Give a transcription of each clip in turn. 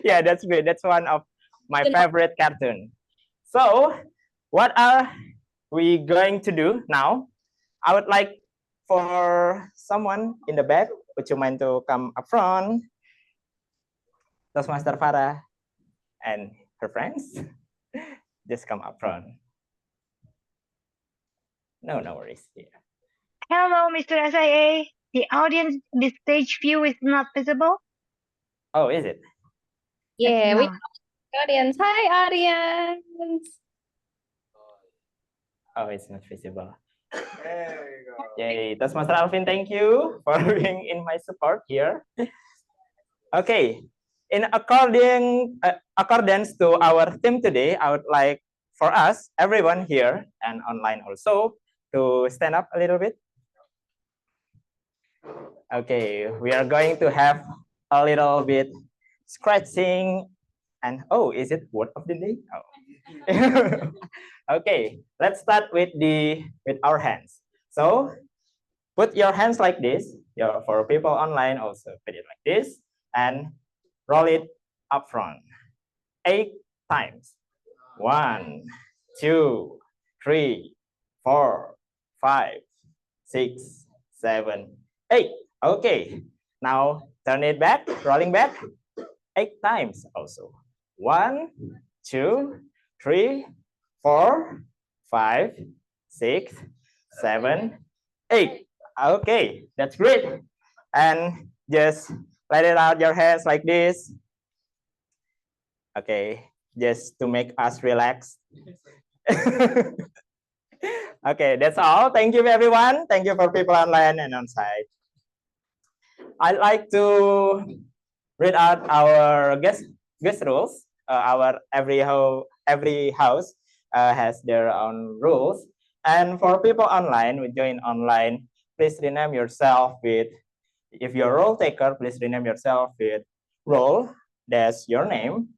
Yeah, that's great. That's one of my favorite cartoon. So what are we going to do now? I would like for someone in the back, would you mind to come up front? Toastmaster Farah and her friends, just come up front. No worries. Yeah. Hello, Mr. SIA. The audience, the stage view is not visible. Oh, is it? Yeah, we have audience. Hi, audience. Oh, it's not visible. There you go. Yay, Toastmaster Alvin, thank you for being in my support here. Okay, in accordance to our theme today, I would like for us, everyone here and online also, to stand up a little bit. Okay, we are going to have a little bit scratching and oh, is it word of the day? Oh. Okay, let's start with our hands. So put your hands like this. For people online, also put it like this and roll it up front 8 times. 1, 2, 3, 4, 5, 6, 7, 8. Okay, now turn it back, rolling back 8 times also. 1, 2, 3, 4, 5, 6, 7, 8. Okay, that's great. And just let it out your hands like this. Okay, just to make us relax. Okay, that's all. Thank you, everyone. Thank you for people online and on site. I'd like to read out our guest rules. Our every house has their own rules. And for people online, who join online, please rename yourself with, if you're a role taker, please rename yourself with role, that's your name.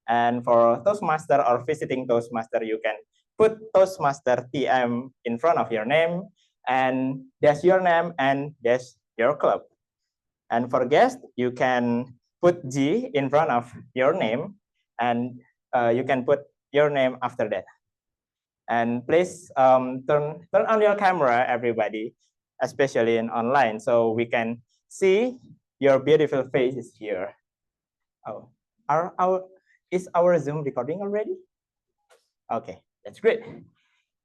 And for Toastmaster or visiting Toastmaster, you can put Toastmaster TM in front of your name, and that's your name and that's your club. And for guest, you can put G in front of your name, and you can put your name after that. And please turn on your camera, everybody, especially in online, so we can see your beautiful faces here. Oh, is our Zoom recording already? Okay, that's great.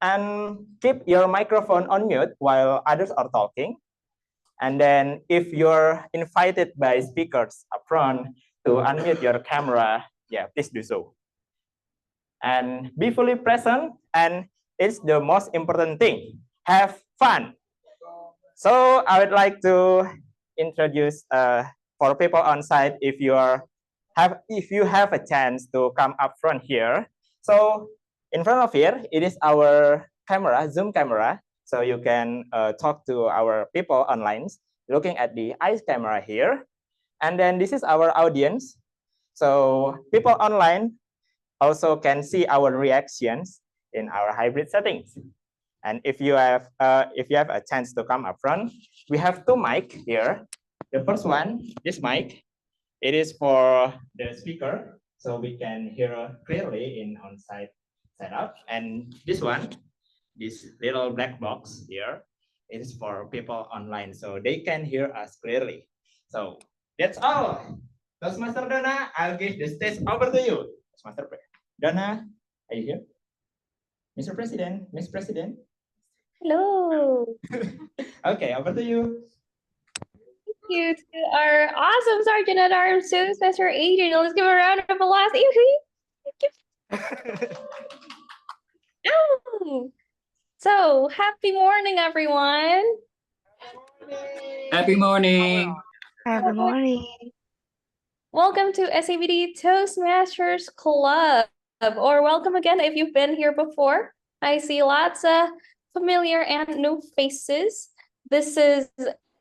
And keep your microphone on mute while others are talking. And then if you're invited by speakers up front to unmute your camera, yeah, please do so. And be fully present, and it's the most important thing. Have fun. So I would like to introduce for people on site, if you have a chance to come up front here. So in front of here, it is our camera, Zoom camera. So you can talk to our people online, looking at the eyes camera here. And then this is our audience. So people online also can see our reactions in our hybrid settings. And if you have a chance to come up front, we have 2 mics here. The first one, this mic, it is for the speaker, so we can hear clearly in on-site setup. And this one, this little black box here, it is for people online, so they can hear us clearly. So that's all. Toastmaster Donna, I'll give the stage over to you. Toastmaster Donna, are you here? Mr. President, Miss President. Hello. Okay, over to you. Thank you to our awesome Sergeant at Arms, Mr. Adrian. Let's give a round of applause. Oh. So, happy morning, everyone. Happy morning. Happy morning. Welcome to SCBD Toastmasters Club, or welcome again if you've been here before. I see lots of familiar and new faces. This is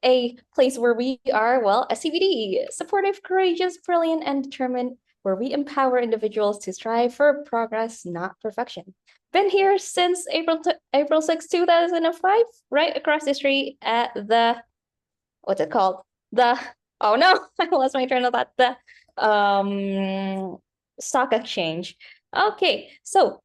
a place where we are, well, SCBD, supportive, courageous, brilliant, and determined, where we empower individuals to strive for progress, not perfection. Been here since April 6, 2005, right across the street at the, what's it called? Oh no, I lost my train of thought. The stock exchange. Okay, so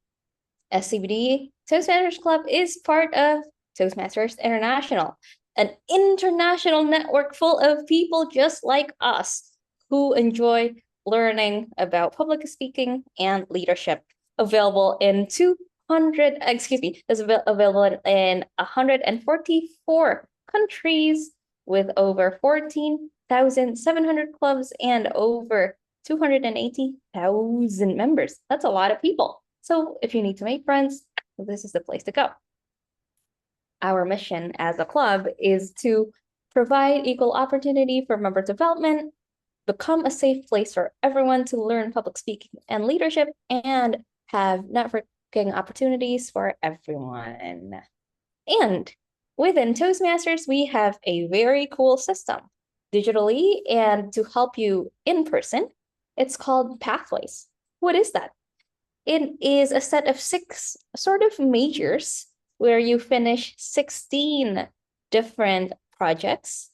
SCBD Toastmasters Club is part of Toastmasters International, an international network full of people just like us who enjoy learning about public speaking and leadership. Available in 200, excuse me, is available in 144 countries with over 14,700 clubs and over 280,000 members. That's a lot of people. So if you need to make friends, this is the place to go. Our mission as a club is to provide equal opportunity for member development, become a safe place for everyone to learn public speaking and leadership, and have networking opportunities for everyone. And within Toastmasters, we have a very cool system digitally and to help you in person. It's called Pathways. What is that? It is a set of 6 sort of majors where you finish 16 different projects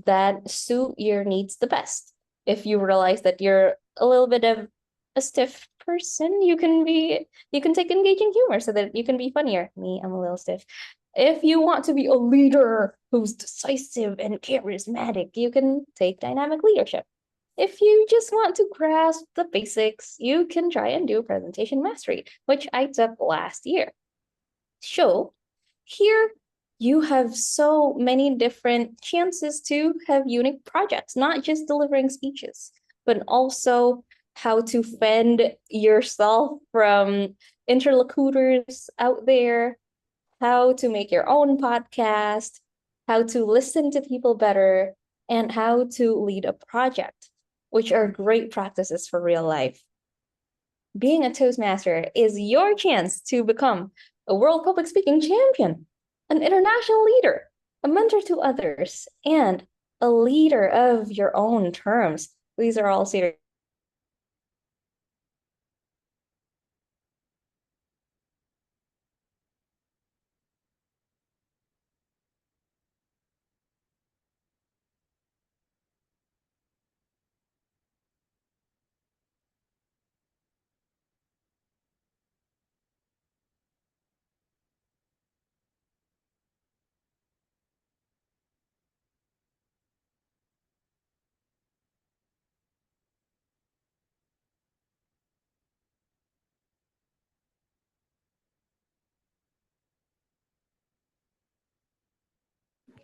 that suit your needs the best. If you realize that you're a little bit of a stiff person, you can take engaging humor so that you can be funnier. Me, I'm a little stiff. If you want to be a leader who's decisive and charismatic, you can take dynamic leadership. If you just want to grasp the basics, you can try and do presentation mastery, which I took last year. So here you have so many different chances to have unique projects, not just delivering speeches, but also how to fend yourself from interlocutors out there, how to make your own podcast, how to listen to people better, and how to lead a project, which are great practices for real life. Being a Toastmaster is your chance to become a world public speaking champion, an international leader, a mentor to others, and a leader of your own terms. These are all serious.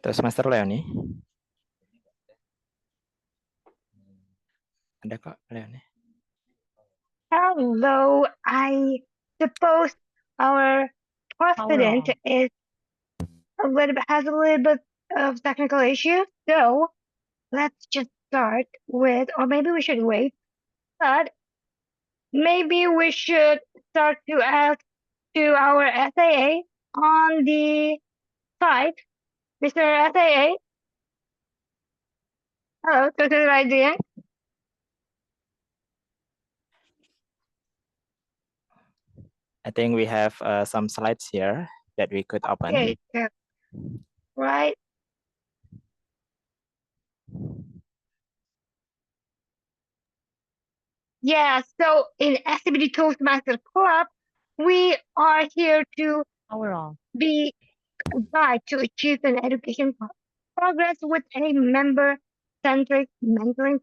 Toastmaster Leonie. Ada kok Leonie. Hello, I suppose our president is has a little bit of technical issues, so let's just start with, or maybe we should wait, but maybe we should start to ask to our SAA on the site. Mr. SAA? Hello, this is Radian. I think we have some slides here that we could open. Okay, yeah. Right. Yeah, so in SCBD Toastmasters Club, we are here to be a guide to achieve an education progress with a member-centric mentoring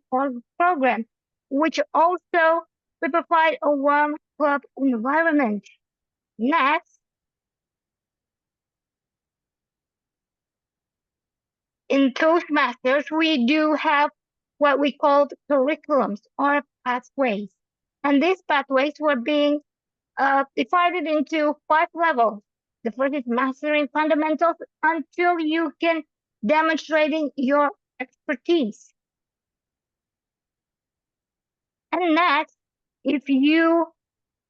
program, which also we provide a warm club environment. Next, in Toastmasters, we do have what we call curriculums or pathways. And these pathways were being divided into 5 levels. The first is mastering fundamentals until you can demonstrating your expertise. And next, if you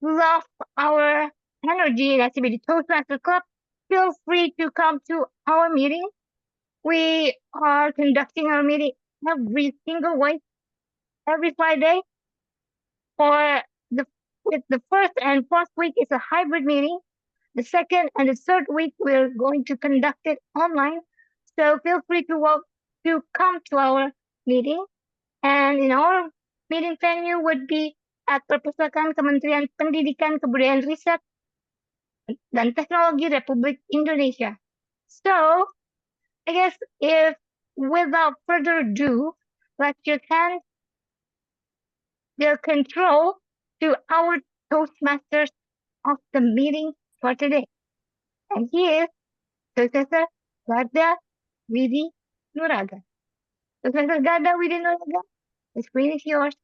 love our energy in SCBD Toastmasters Club, feel free to come to our meeting. We are conducting our meeting every single week, every Friday. With the first and fourth week is a hybrid meeting. The second and the third week, we're going to conduct it online. So feel free to come to our meeting. And in our meeting venue would be at Perpustakaan Kementerian Pendidikan, Kebudayaan Riset, dan Teknologi Republik Indonesia. So, I guess if without further ado, let's just hand the control to our Toastmasters of the meeting for today. And he is Professor Garda Widi Nuraga. Professor Garda Widi Nuraga, the screen is yours.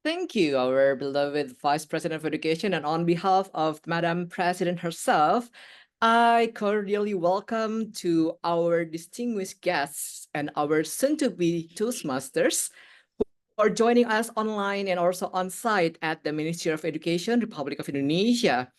Thank you, our beloved Vice President of Education, and on behalf of Madam President herself, I cordially welcome to our distinguished guests and our soon-to-be Toastmasters who are joining us online and also on site at the Ministry of Education, Republic of Indonesia.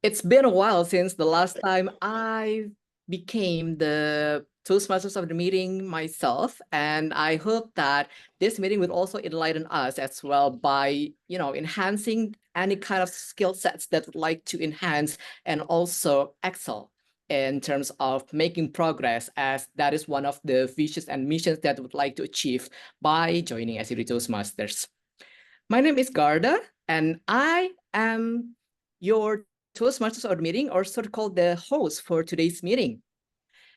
It's been a while since the last time I became the Toastmasters of the meeting myself, and I hope that this meeting will also enlighten us as well by, enhancing any kind of skill sets that would like to enhance and also excel in terms of making progress, as that is one of the visions and missions that would like to achieve by joining SCBD Toastmasters. My name is Garda, and I am your Toastmasters of the meeting, or so-called the host for today's meeting.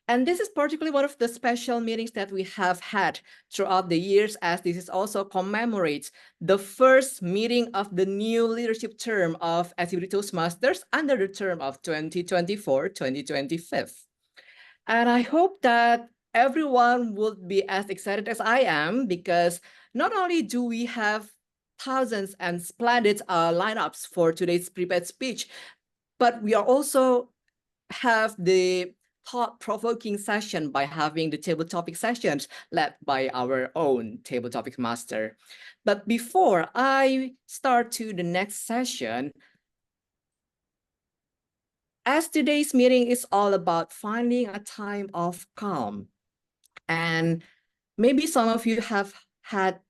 And this is particularly one of the special meetings that we have had throughout the years, as this is also commemorates the first meeting of the new leadership term of SCBD Toastmasters under the term of 2024-2025. And I hope that everyone would be as excited as I am, because not only do we have thousands and splendid lineups for today's prepared speech, but we are also have the thought-provoking session by having the table topic sessions led by our own table topic master. But before I start to the next session, as today's meeting is all about finding a time of calm, and maybe some of you have had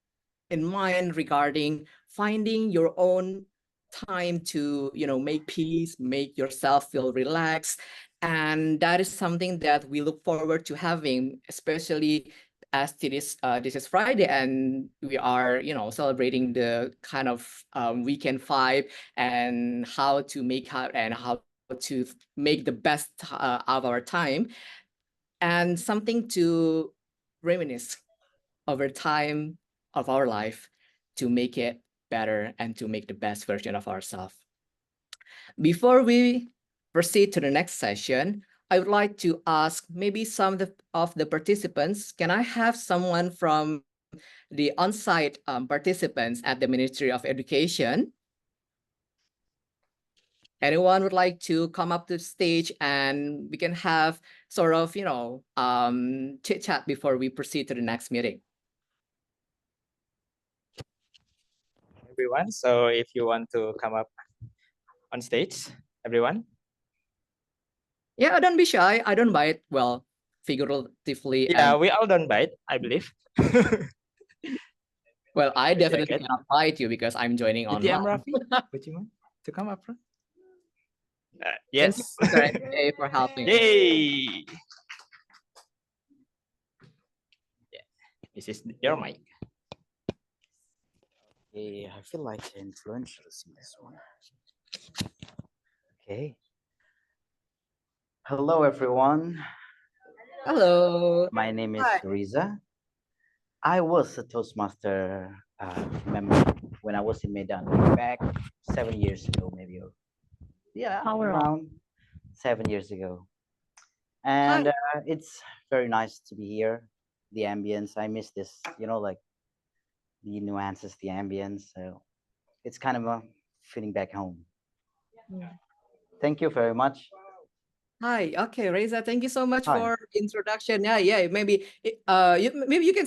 in mind regarding finding your own time to, make peace, make yourself feel relaxed. And that is something that we look forward to having, especially as this is Friday, and we are, celebrating the kind of weekend vibe, and how to make out and how to make the best of our time, and something to reminisce over time of our life to make it better and to make the best version of ourselves. Before we proceed to the next session, I would like to ask maybe some of the participants, can I have someone from the on-site participants at the Ministry of Education? Anyone would like to come up to the stage, and we can have sort of, chit chat before we proceed to the next meeting. Everyone, so if you want to come up on stage, everyone. Yeah, don't be shy. I don't bite. Well, figuratively. Yeah, and we all don't bite, I believe. well, I definitely jacket. cannot bite you because I'm joining BTM online. Raffi, would you want to come up front? Thank you, Yes. Mr. NJ, for helping. Yay! Yeah. This is your mic. Okay, I feel like influentials in this one. Okay. Hello, everyone. Hello. My name is Hi. Riza. I was a Toastmaster member when I was in Medan back 7 years ago, maybe. Yeah, around 7 years ago. And it's very nice to be here. The ambience, I miss this, like the nuances, the ambience. So it's kind of a feeling back home. Thank you very much. Hi. Okay, Reza, thank you so much Hi. for introduction. Yeah. Maybe you can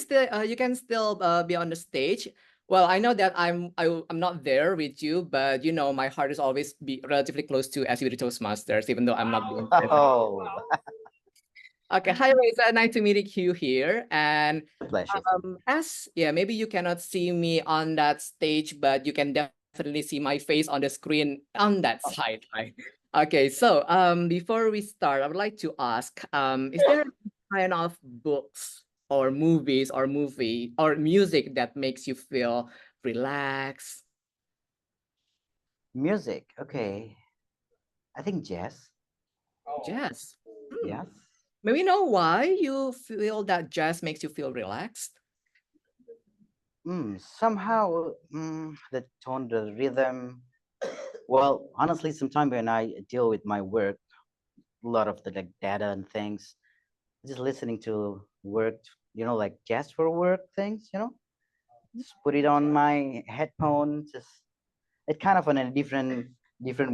still be on the stage. Well, I know that I'm not there with you, but my heart is always be relatively close to SCBD Toastmasters, even though I'm not being present. Oh, Okay, hi Reza, nice to meet you here. And pleasure. maybe you cannot see me on that stage, but you can definitely see my face on the screen on that side, right? Okay, so before we start, I would like to ask, is there any kind of books or movies or music that makes you feel relaxed? Music, okay. I think jazz. Jazz. Yes. May we know why you feel that jazz makes you feel relaxed? Somehow, the tone, the rhythm. Well, honestly, sometimes when I deal with my work, a lot of the like data and things, just listening to work, like jazz for work things, just put it on my headphones. Just it kind of on a different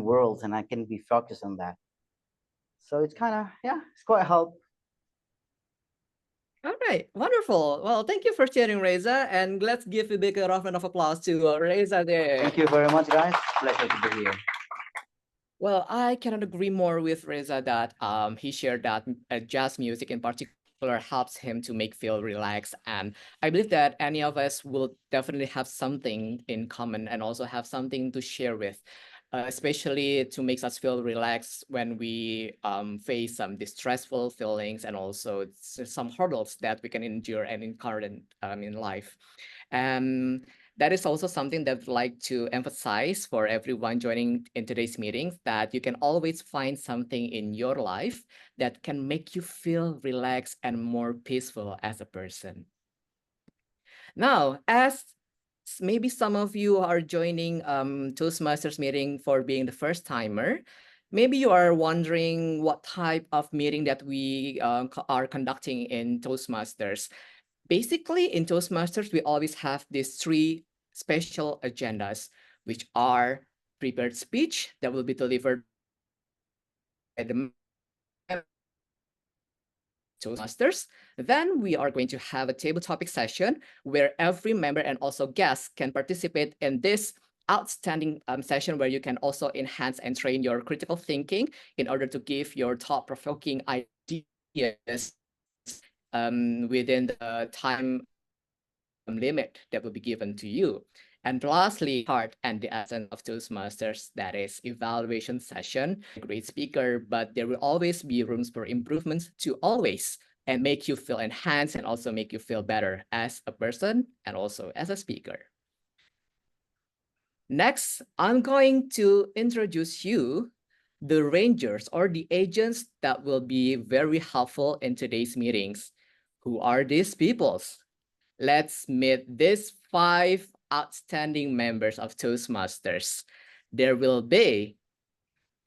worlds, and I can be focused on that. So it's kind of it's quite help. All right, wonderful. Well, thank you for sharing, Reza, and let's give a big round of applause to Reza there. Thank you very much, guys. Pleasure to be here. Well, I cannot agree more with Reza that he shared that jazz music in particular helps him to make feel relaxed, and I believe that any of us will definitely have something in common and also have something to share with, especially to make us feel relaxed when we face some distressful feelings and also some hurdles that we can endure and encounter in life. And that is also something that I'd like to emphasize for everyone joining in today's meetings, that you can always find something in your life that can make you feel relaxed and more peaceful as a person. Now, as maybe some of you are joining Toastmasters meeting for being the first timer, maybe you are wondering what type of meeting that we are conducting in Toastmasters. Basically, in Toastmasters, we always have these three special agendas, which are prepared speech that will be delivered by the Toastmasters. Then we are going to have a table topic session where every member and also guests can participate in this outstanding session, where you can also enhance and train your critical thinking in order to give your thought-provoking ideas within the time limit that will be given to you. And lastly, part and the essence of Toastmasters, that is evaluation session. A great speaker, but there will always be rooms for improvements to always and make you feel enhanced and also make you feel better as a person and also as a speaker. Next, I'm going to introduce you the rangers or the agents that will be very helpful in today's meetings. Who are these peoples? Let's meet these 5 outstanding members of Toastmasters. There will be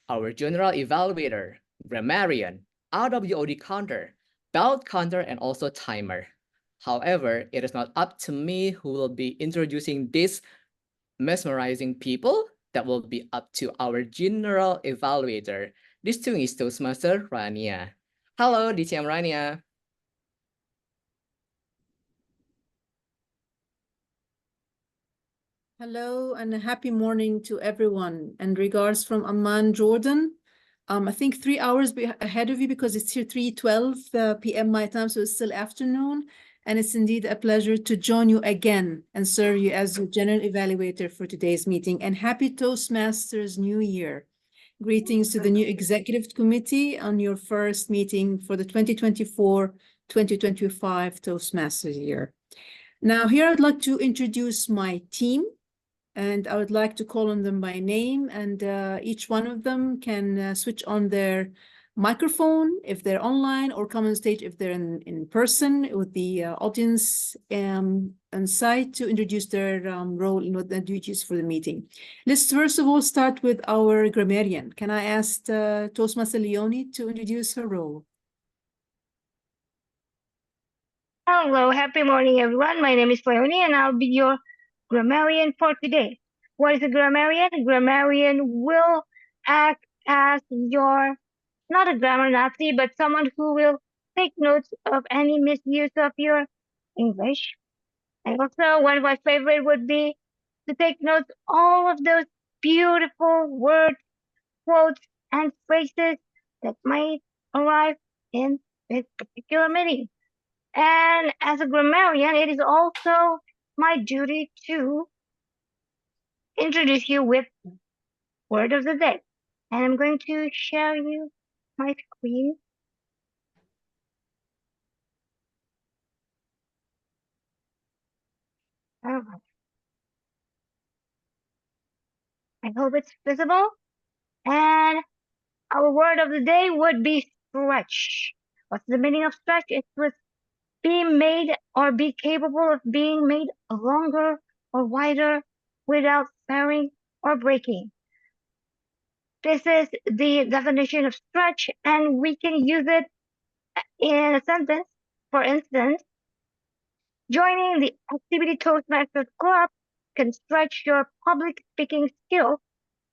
our general evaluator, grammarian, RWOD counter, belt counter, and also timer. However, it is not up to me who will be introducing these mesmerizing people. That will be up to our general evaluator, distinguished Toastmaster Rania. Hello, DTM Rania. Hello and a happy morning to everyone, and regards from Amman, Jordan. I think 3 hours ahead of you because it's here 3:12 p.m. my time, so it's still afternoon. And it's indeed a pleasure to join you again and serve you as your general evaluator for today's meeting. And happy Toastmasters New Year. Greetings to the new executive committee on your first meeting for the 2024-2025 Toastmasters year. Now, here I'd like to introduce my team, and I would like to call on them by name, and each one of them can switch on their microphone if they're online, or come on stage if they're in person with the audience on site to introduce their role and what their duties for the meeting. Let's first of all start with our grammarian. Can I ask Toastmaster Leonie to introduce her role? Hello, happy morning, everyone. My name is Leonie, and I'll be your grammarian for today. What is a grammarian? A grammarian will act as your, not a grammar Nazi, but someone who will take notes of any misuse of your English. And also, one of my favorite would be to take notes all of those beautiful words, quotes, and phrases that might arrive in this particular meeting. And as a grammarian, it is also my duty to introduce you with word of the day. And I'm going to share you my screen. All right. I hope it's visible. And our word of the day would be stretch. What's the meaning of stretch? It was be made or be capable of being made longer or wider without tearing or breaking. This is the definition of stretch, and we can use it in a sentence. For instance, joining the SCBD Toastmasters Club can stretch your public speaking skills,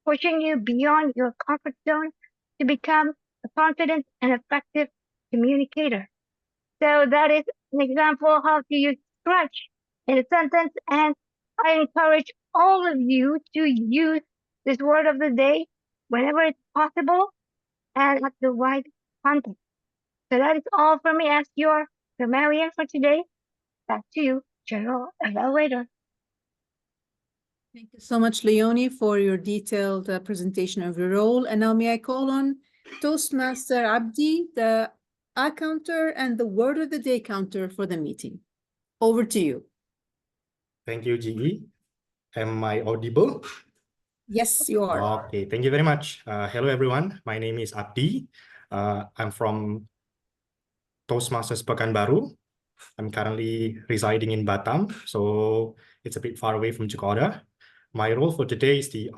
pushing you beyond your comfort zone to become a confident and effective communicator. So that is an example of how to use stretch in a sentence, and I encourage all of you to use this word of the day whenever it's possible and at the right context. So that is all from me as your grammarian for today. Back to you, General Evaluator. Thank you so much, Leonie, for your detailed presentation of your role. And now may I call on Toastmaster Abdi, the I counter and the word of the day counter for the meeting. Over to you. Thank you, GE. Am I audible? Yes, you are. Okay, thank you very much. Hello, everyone. My name is Abdi. I'm from Toastmasters Pekanbaru. I'm currently residing in Batam, so it's a bit far away from Jakarta. My role for today is the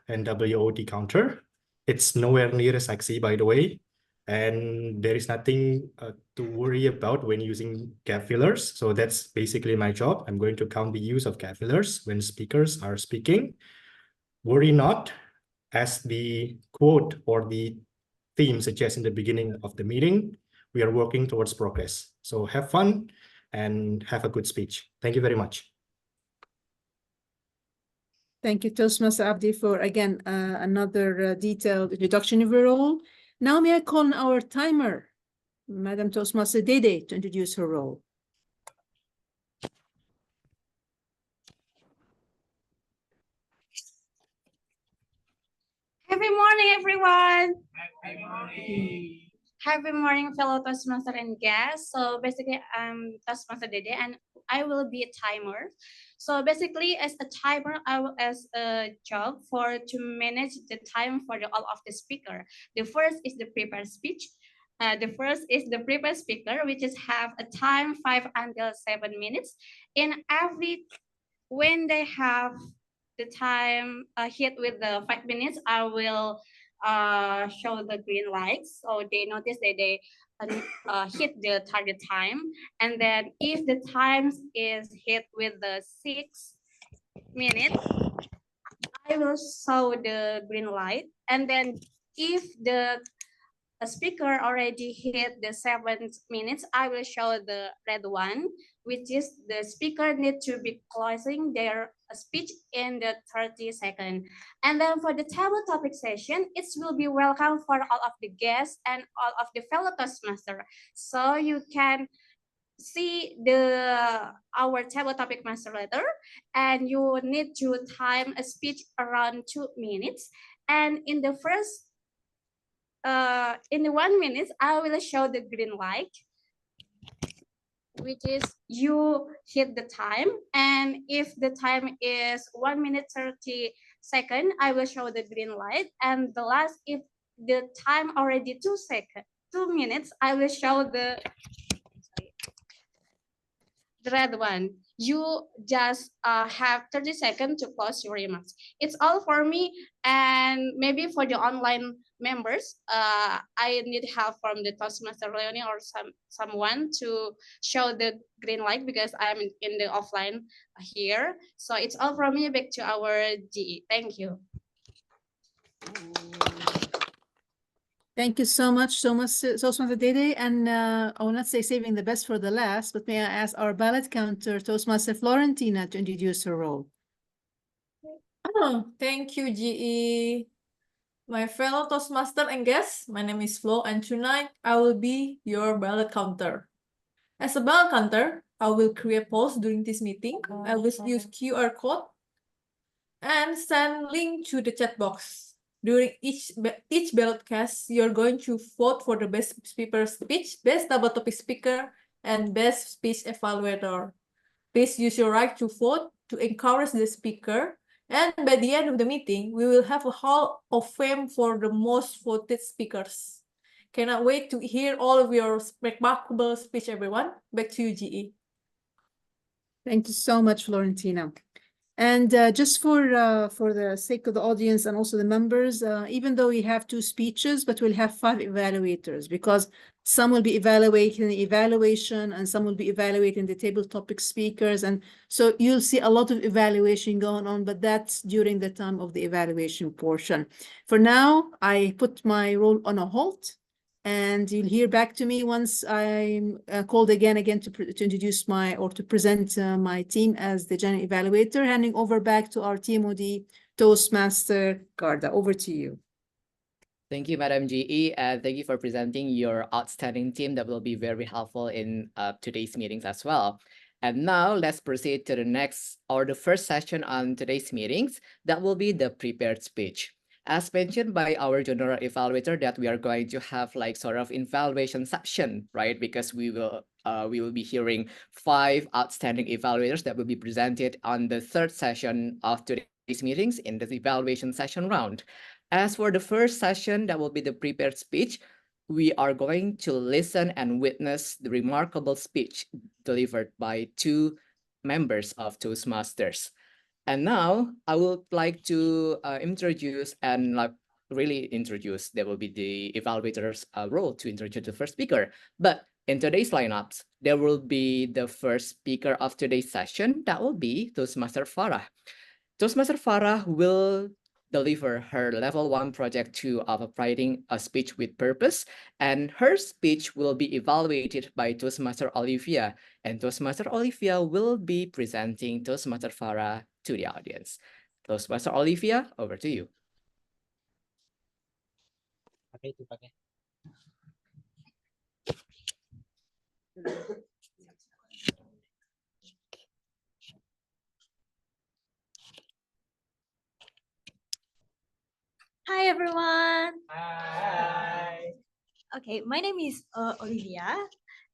and WOD counter. It's nowhere near as sexy, by the way, and there is nothing to worry about when using gap fillers. So that's basically my job. I'm going to count the use of gap fillers when speakers are speaking. Worry not, as the quote or the theme suggests in the beginning of the meeting, we are working towards progress. So have fun and have a good speech. Thank you very much. Thank you, Toastmaster Abdi, for, again, another detailed introduction of your role. Now may I call on our timer, Madam Toastmaster Dede, to introduce her role. Happy morning, everyone. Happy morning. Happy morning, fellow Toastmaster and guests. So basically, I'm Toastmaster Dede, and I will be a timer. So basically, as a timer, I will as a job to manage the time for all of the speaker. The first is the prepared speech. The first is the prepared speaker, which is have a time 5 until 7 minutes. When they have the time hit with the 5 minutes, I will show the green lights, so they notice that they hit the target time. And then if the time is hit with the 6 minutes, I will show the green light. And then if the speaker already hit the 7 minutes, I will show the red one, which is the speaker need to be closing their speech in the 30 seconds. And then for the table topic session, it will be welcome for all of the guests and all of the fellow Toastmasters. So you can see our table topic master letter, and you need to time a speech around 2 minutes. And in the 1 minute, I will show the green light, which is you hit the time. And if the time is 1 minute 30 seconds, I will show the green light. And the last, if the time already 2 minutes, I will show the red one. You just have 30 seconds to close your remarks. It's all for me, and maybe for the online members, I need help from the Toastmaster Leonie or someone to show the green light, because I'm in the offline here. So it's all from me. Back to our GE. Thank you. Thank you so much, Toastmaster Dede. And I will not say saving the best for the last, but may I ask our ballot counter, Toastmaster Florentina, to introduce her role. Oh, thank you, GE. My fellow Toastmaster and guests, my name is Flo, and tonight I will be your ballot counter. As a ballot counter, I will create polls during this meeting. I will use QR code and send link to the chat box. During each ballot cast, you're going to vote for the best speaker speech, best double topic speaker, and best speech evaluator. Please use your right to vote to encourage the speaker. And by the end of the meeting, we will have a hall of fame for the most voted speakers. Cannot wait to hear all of your remarkable speech, everyone. Back to you, GE. Thank you so much, Florentina. And just for the sake of the audience and also the members, even though we have 2 speeches, but we'll have 5 evaluators because some will be evaluating the evaluation and some will be evaluating the table topic speakers. And so you'll see a lot of evaluation going on, but that's during the time of the evaluation portion. For now, I put my role on a halt. And you'll hear back to me once I'm called again to introduce to present my team as the general evaluator, handing over back to our TMOD Toastmaster Garda. Over to you. Thank you, Madam GE, and thank you for presenting your outstanding team that will be very helpful in today's meetings as well. And now let's proceed to the first session on today's meetings. That will be the prepared speech. As mentioned by our general evaluator, that we are going to have like sort of evaluation section, right? Because we will be hearing 5 outstanding evaluators that will be presented on the third session of today's meetings in the evaluation session round. As for the first session, that will be the prepared speech. We are going to listen and witness the remarkable speech delivered by 2 members of Toastmasters. And now I would like to introduce and there will be the evaluator's role to introduce the first speaker. But in today's lineups, there will be the first speaker of today's session. That will be Toastmaster Farah. Toastmaster Farah will deliver her level 1 project 2 of writing a speech with purpose, and her speech will be evaluated by Toastmaster Olivia, and Toastmaster Olivia will be presenting Toastmaster Farah to the audience. Toastmaster Olivia, over to you. Hi everyone. Hi. Okay, my name is Olivia,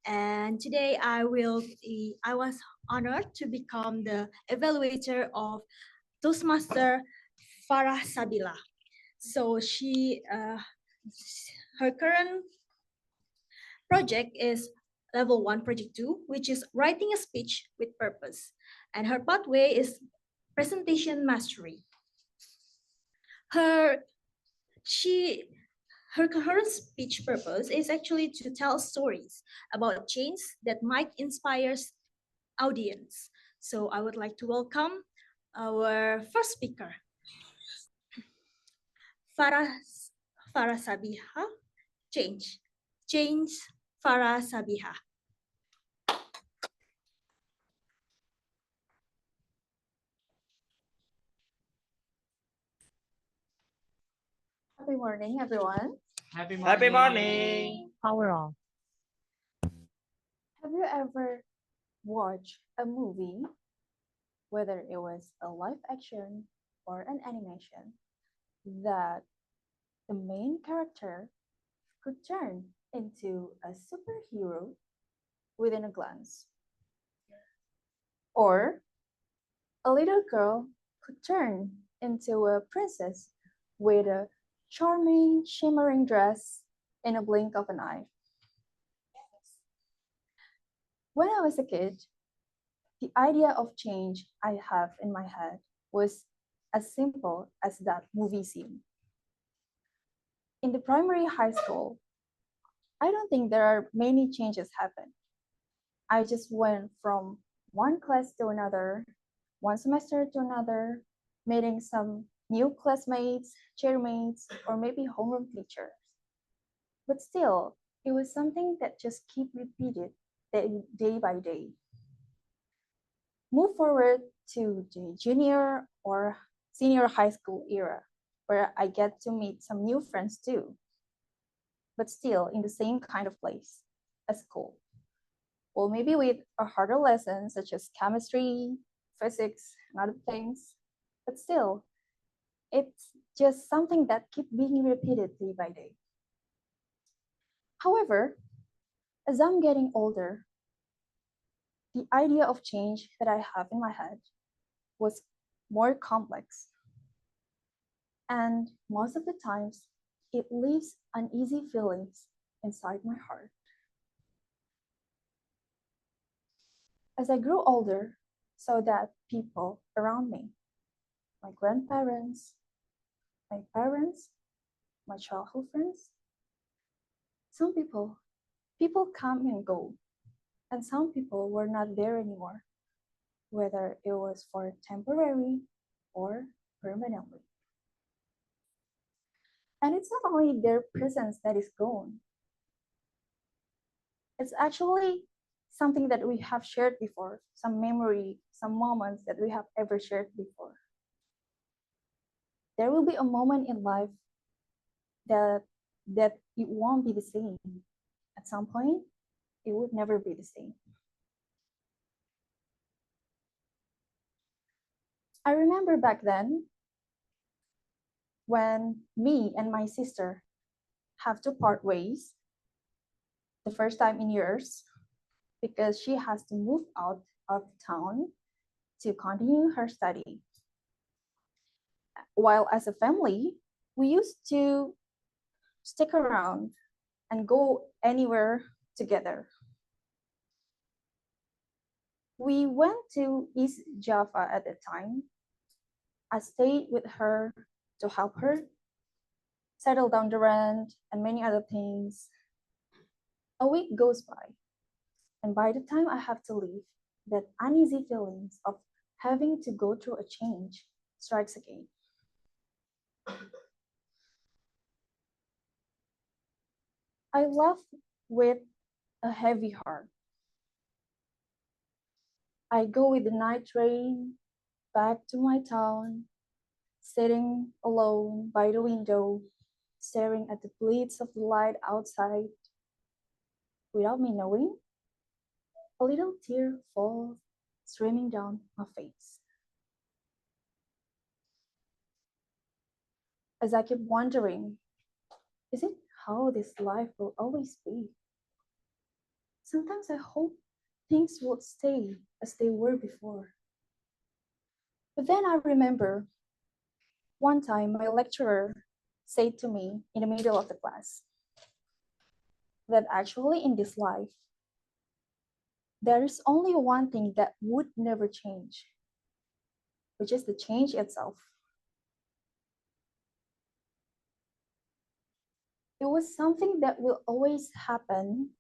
and today I was honored to become the evaluator of Toastmaster Farah Sabila. So her current project is level 1 project 2, which is writing a speech with purpose, and her pathway is presentation mastery. Her current speech purpose is actually to tell stories about change that might inspire audience. So I would like to welcome our first speaker, Farah Sabiha. Change, Farah Sabiha. Happy morning, everyone. Happy morning. Power on. Have you ever watched a movie, whether it was a live action or an animation, that the main character could turn into a superhero within a glance? Or a little girl could turn into a princess with a charming, shimmering dress in a blink of an eye. When I was a kid, the idea of change I have in my head was as simple as that movie scene. In the primary high school, I don't think there are many changes happen. I just went from one class to another, one semester to another, meeting some new classmates, chairmates, or maybe homeroom teachers. But still, it was something that just keep repeated day by day. Move forward to the junior or senior high school era, where I get to meet some new friends too, but still in the same kind of place as school. Well, maybe with a harder lesson such as chemistry, physics, and other things, but still, it's just something that keeps being repeated day by day. However, as I'm getting older, the idea of change that I have in my head was more complex. And most of the times, it leaves uneasy feelings inside my heart. As I grew older, so that people around me, my grandparents, my parents, my childhood friends, some people come and go, and some people were not there anymore, whether it was for temporary or permanently. And it's not only their presence that is gone. It's actually something that we have shared before, some memory, some moments that we have ever shared before. There will be a moment in life that it won't be the same. At some point, it would never be the same. I remember back then when me and my sister have to part ways the first time in years because she has to move out of town to continue her study. While as a family, we used to stick around and go anywhere together. We went to East Java at the time. I stayed with her to help her settle down the rent and many other things. A week goes by, and by the time I have to leave, that uneasy feelings of having to go through a change strikes again. I left with a heavy heart. I go with the night train back to my town, sitting alone by the window, staring at the bleeds of the light outside. Without me knowing, a little tear falls streaming down my face. As I keep wondering, is it how this life will always be? Sometimes I hope things would stay as they were before. But then I remember one time my lecturer said to me in the middle of the class that actually in this life, there is only one thing that would never change, which is the change itself. It was something that will always happen,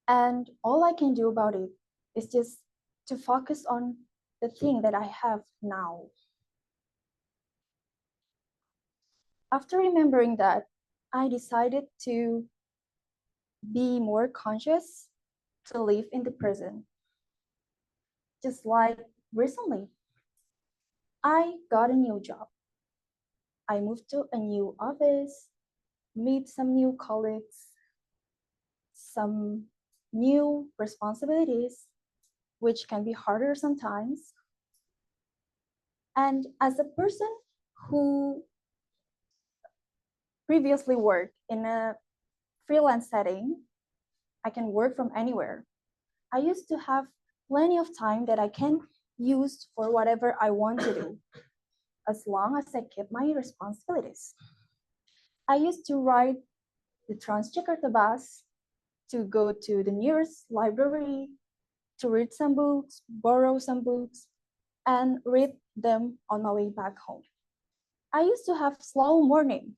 and all I can do about it is just to focus on the thing that I have now. After remembering that, I decided to be more conscious, to live in the present. Just like recently, I got a new job. I moved to a new office, meet some new colleagues, some new responsibilities, which can be harder sometimes. And as a person who previously worked in a freelance setting, I can work from anywhere. I used to have plenty of time that I can use for whatever I want to do, as long as I keep my responsibilities. I used to ride the Transjakarta bus to go to the nearest library, to read some books, borrow some books, and read them on my way back home. I used to have slow morning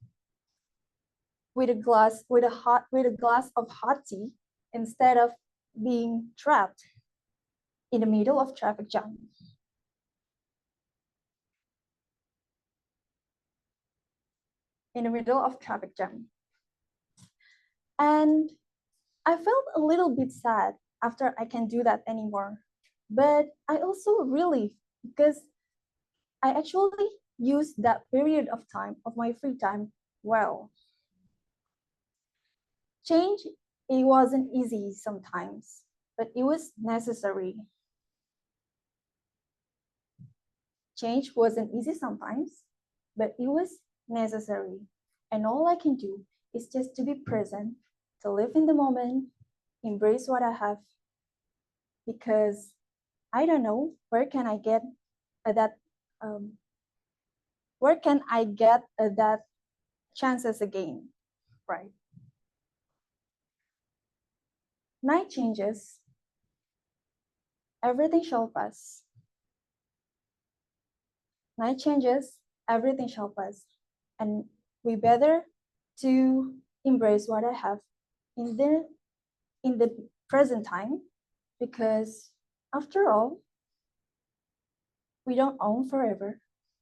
with a glass of hot tea instead of being trapped in the middle of traffic jam. In the middle of traffic jam. And I felt a little bit sad after I can't do that anymore. But I also relieved because I actually used that period of time of my free time well. Change, it wasn't easy sometimes, but it was necessary. Change wasn't easy sometimes, but it was necessary. And all I can do is just to be present, to live in the moment, embrace what I have, because I don't know where can I get that where can I get that chances again, right? Night changes, everything shall pass. Night changes, everything shall pass. And we better to embrace what I have in the present time, because after all, we don't own forever.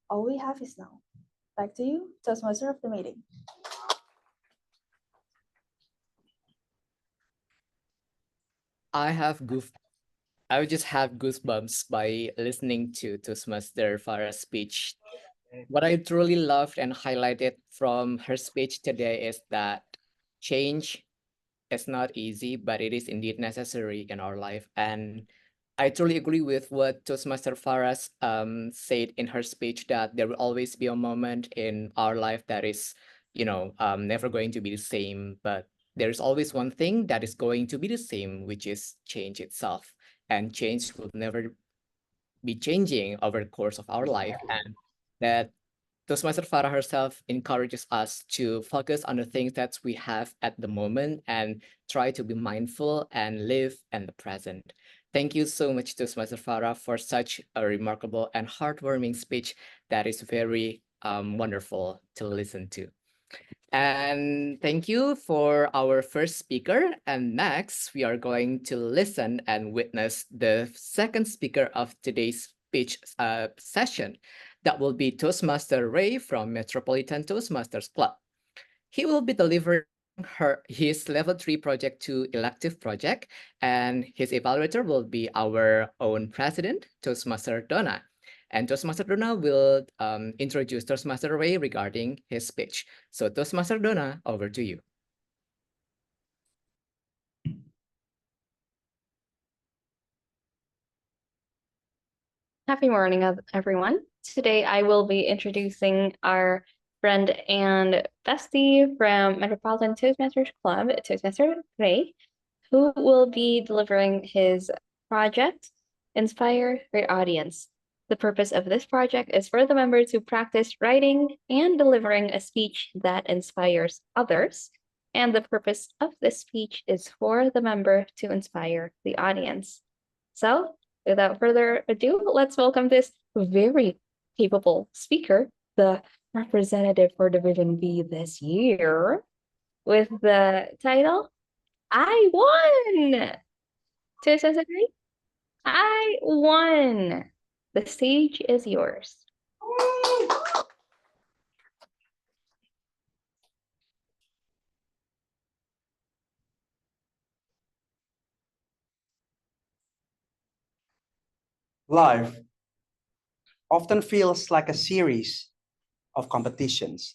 All we have is now. Back to you, Toastmaster of the meeting. I would just have goosebumps by listening to Toastmaster Farah's speech. What I truly loved and highlighted from her speech today is that change is not easy, but it is indeed necessary in our life. And I truly agree with what Toastmaster Farah said in her speech, that there will always be a moment in our life that is, never going to be the same. But there's always one thing that is going to be the same, which is change itself. And change will never be changing over the course of our life. And that Toastmaster Farah herself encourages us to focus on the things that we have at the moment and try to be mindful and live in the present. Thank you so much, Toastmaster Farah, for such a remarkable and heartwarming speech that is very wonderful to listen to. And thank you for our first speaker. And next, we are going to listen and witness the second speaker of today's speech session. That will be Toastmaster Ray from Metropolitan Toastmasters Club. He will be delivering his level 3 project 2 elective project, and his evaluator will be our own president, Toastmaster Donna. And Toastmaster Donna will introduce Toastmaster Ray regarding his speech. So Toastmaster Donna, over to you. Happy morning, everyone. Today I will be introducing our friend and bestie from Metropolitan Toastmasters Club, Toastmaster Ray, who will be delivering his project, Inspire Your Audience. The purpose of this project is for the members to practice writing and delivering a speech that inspires others. And the purpose of this speech is for the member to inspire the audience. So, without further ado, let's welcome this very capable speaker, the representative for Division B this year, with the title, I won! Toastmaster Ray, I won! The stage is yours. Life often feels like a series of competitions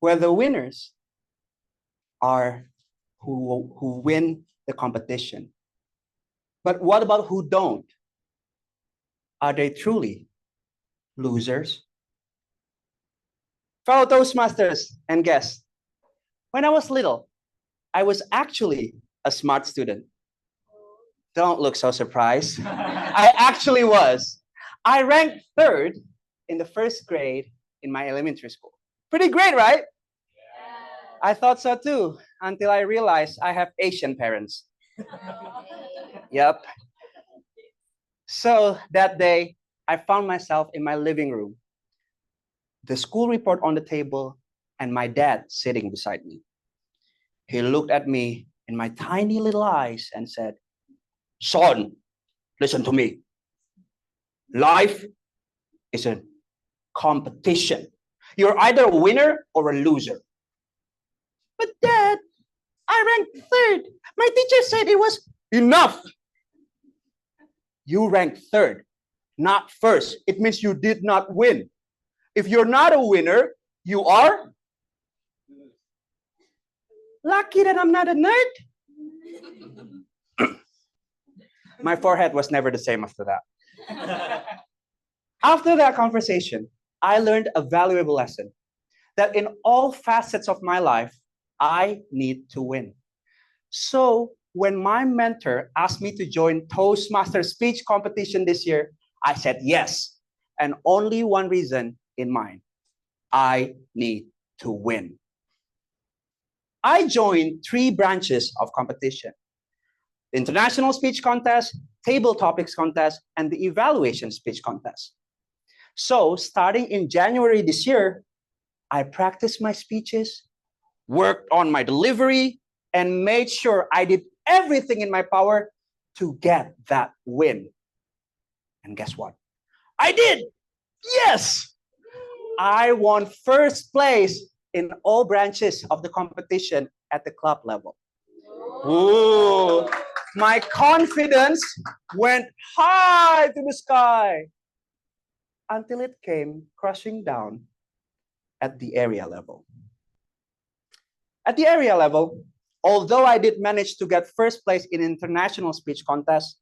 where the winners are who win the competition. But what about who don't? Are they truly losers? Fellow Toastmasters and guests, when I was little, I was actually a smart student. Don't look so surprised. I actually was. I ranked 3rd in the 1st grade in my elementary school. Pretty great, right? Yeah. I thought so too, until I realized I have Asian parents. Yep. So that day, I found myself in my living room, the school report on the table, and my dad sitting beside me. He looked at me in my tiny little eyes and said, "Son, listen to me. Life is a competition. You're either a winner or a loser." "But Dad, I ranked 3rd. My teacher said it was enough." You ranked 3rd, not 1st. It means you did not win. If you're not a winner, you are lucky that I'm not a nerd. My forehead was never the same after that. After that conversation, I learned a valuable lesson that in all facets of my life, I need to win. So when my mentor asked me to join Toastmasters speech competition this year, I said yes, and only one reason in mind. I need to win. I joined 3 branches of competition: the International Speech Contest, Table Topics Contest, and the Evaluation Speech Contest. So starting in January this year, I practiced my speeches, worked on my delivery, and made sure I did everything in my power to get that win. And guess what? I did! Yes! I won first place in all branches of the competition at the club level. Ooh, my confidence went high to the sky until it came crashing down at the area level. At the area level, although I did manage to get first place in international speech contest,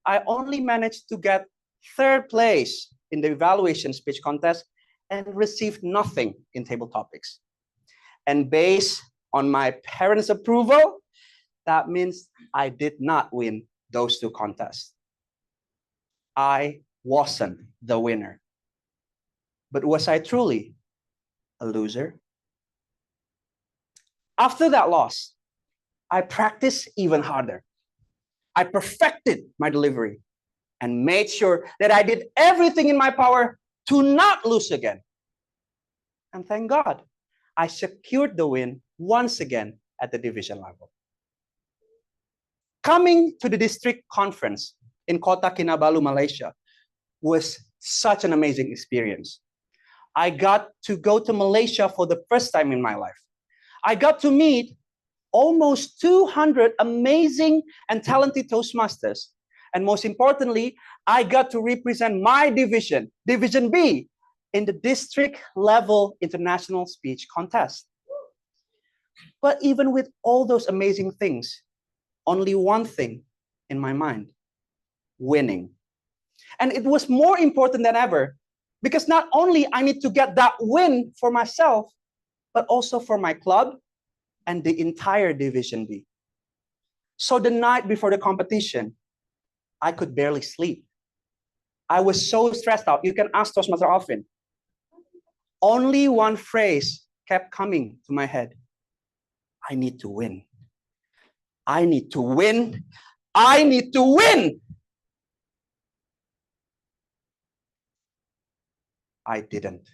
I only managed to get 3rd place in the evaluation speech contest and received nothing in table topics. And based on my parents' approval, that means I did not win those 2 contests. I wasn't the winner. But was I truly a loser? After that loss, I practiced even harder. I perfected my delivery and made sure that I did everything in my power to not lose again. And thank God, I secured the win once again at the division level. Coming to the district conference in Kota Kinabalu, Malaysia, was such an amazing experience. I got to go to Malaysia for the first time in my life. I got to meet almost 200 amazing and talented Toastmasters. And most importantly, I got to represent my division, Division B, in the district level international speech contest. But even with all those amazing things, only one thing in my mind: winning. And it was more important than ever, because not only I need to get that win for myself, but also for my club and the entire Division B. So the night before the competition, I could barely sleep. I was so stressed out. You can ask Toastmaster Alvin. Only one phrase kept coming to my head: I need to win. I need to win. I need to win. I didn't.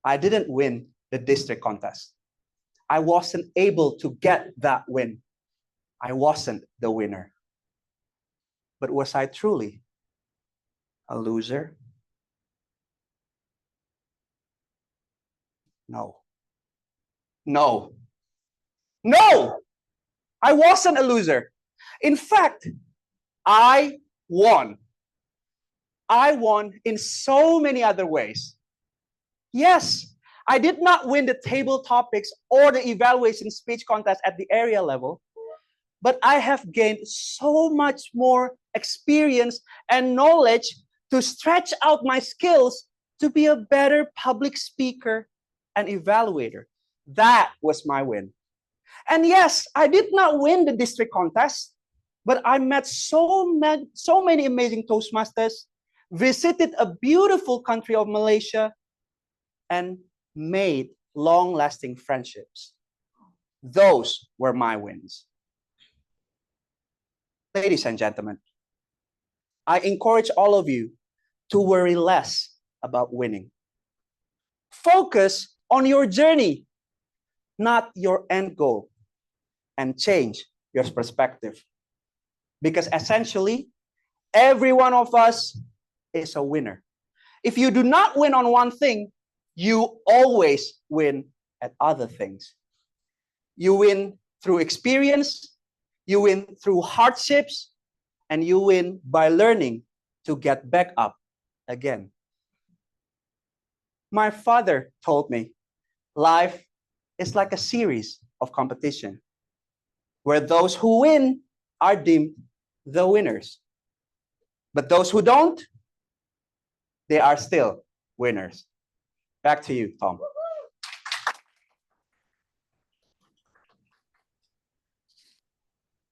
I didn't win the district contest. I wasn't able to get that win. I wasn't the winner. But was I truly a loser? No. No. No! I wasn't a loser. In fact, I won. I won in so many other ways. Yes, I did not win the table topics or the evaluation speech contest at the area level, but I have gained so much more experience and knowledge to stretch out my skills to be a better public speaker and evaluator. That was my win. And yes, I did not win the district contest, but I met so many amazing Toastmasters, visited a beautiful country of Malaysia, and made long-lasting friendships. Those were my wins. Ladies and gentlemen, I encourage all of you to worry less about winning. Focus on your journey, not your end goal, and change your perspective. Because essentially, every one of us is a winner. If you do not win on one thing, you always win at other things. You win through experience, you win through hardships, and you win by learning to get back up again. My father told me life is like a series of competition where those who win are deemed the winners. But those who don't, they are still winners. Back to you, Tom.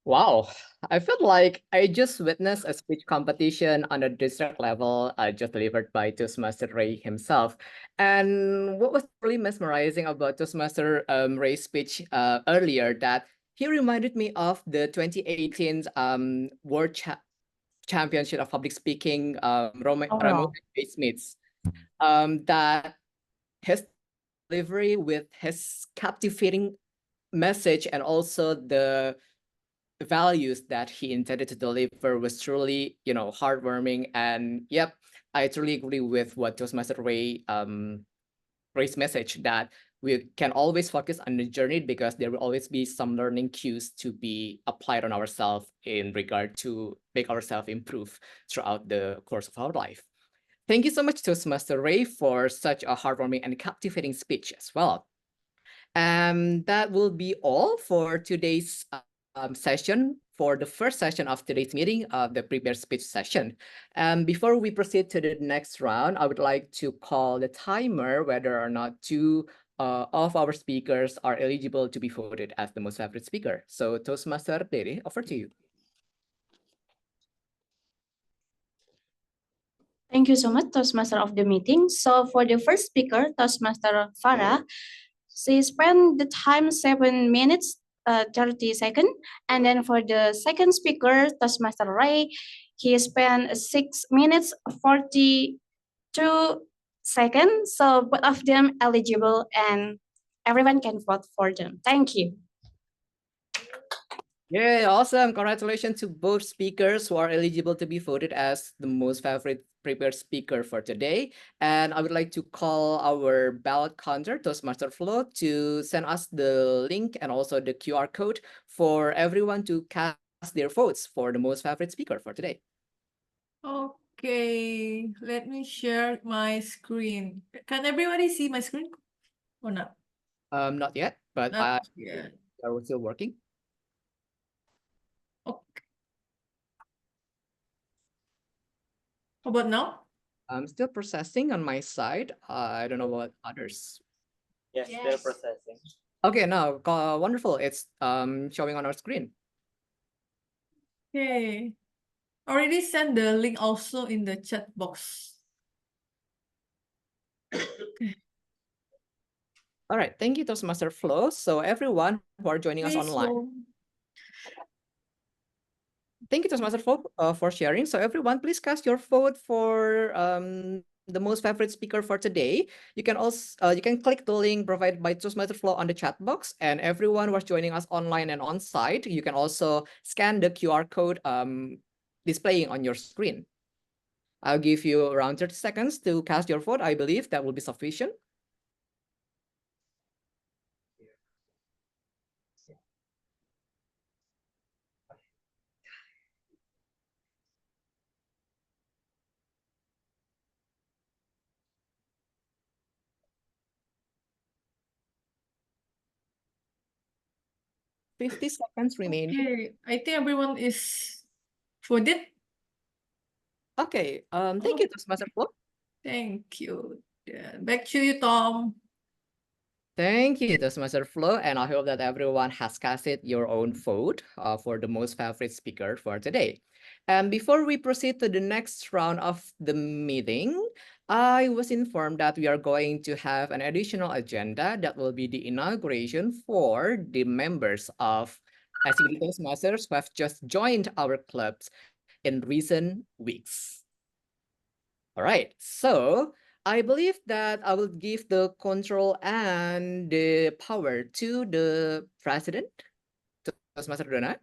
Wow, I felt like I just witnessed a speech competition on a district level, just delivered by Toastmaster Ray himself. And what was really mesmerizing about Toastmaster Ray's speech earlier, that he reminded me of the 2018 World Championship of Public Speaking, Ramon Smiths. That his delivery with his captivating message and also the values that he intended to deliver was truly, heartwarming. And yep, I truly agree with what Toastmaster Ray's message, that we can always focus on the journey because there will always be some learning cues to be applied on ourselves in regard to make ourselves improve throughout the course of our life. Thank you so much, Toastmaster Ray, for such a heartwarming and captivating speech as well. And that will be all for today's session, for the first session of today's meeting, the prepared speech session. Before we proceed to the next round, I would like to call the timer whether or not two of our speakers are eligible to be voted as the most favorite speaker. So Toastmaster Dede, over to you. Thank you so much, Toastmaster of the meeting. So for the first speaker, Toastmaster Farah, she spent the time 7 minutes 30 seconds. And then for the second speaker, Toastmaster Ray, he spent 6 minutes 42 seconds. So both of them eligible and everyone can vote for them. Thank you. Yeah, awesome. Congratulations to both speakers who are eligible to be voted as the most favorite prepared speaker for today. And I would like to call our ballot counter, Toastmaster Flo, to send us the link and also the QR code for everyone to cast their votes for the most favorite speaker for today. Okay, let me share my screen. Can everybody see my screen or not? Not yet, but Not yet. are we still working? Okay. How about now? I'm still processing on my side. I don't know what others. Yes, still processing. Okay, now wonderful. It's showing on our screen. Okay. Already sent the link also in the chat box. Okay. All right, thank you, Toastmaster Flo. So everyone who are joining us Please online. Flo. Thank you, Toastmaster Flo, for sharing. So everyone, please cast your vote for the most favorite speaker for today. You can also you can click the link provided by Toastmaster Flo on the chat box. And everyone who is joining us online and on site, you can also scan the QR code displaying on your screen. I'll give you around 30 seconds to cast your vote. I believe that will be sufficient. $50 seconds remain. Okay, I think everyone is voted. Okay, thank you, Toastmaster Flo. Thank you. Yeah, back to you, Tom. Thank you, Toastmaster Flo, and I hope that everyone has casted your own vote for the most favorite speaker for today. And before we proceed to the next round of the meeting, I was informed that we are going to have an additional agenda that will be the inauguration for the members of SCBD Toastmasters who have just joined our clubs in recent weeks. All right, so I believe that I will give the control and the power to the president, Toastmaster Dona.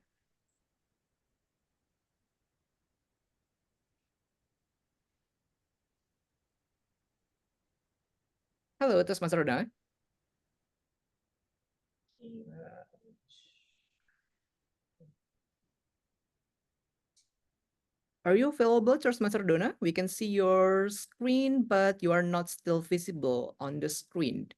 Hello, Toastmaster Dona. Are you available, Toastmaster Dona? We can see your screen, but you are not still visible on the screen.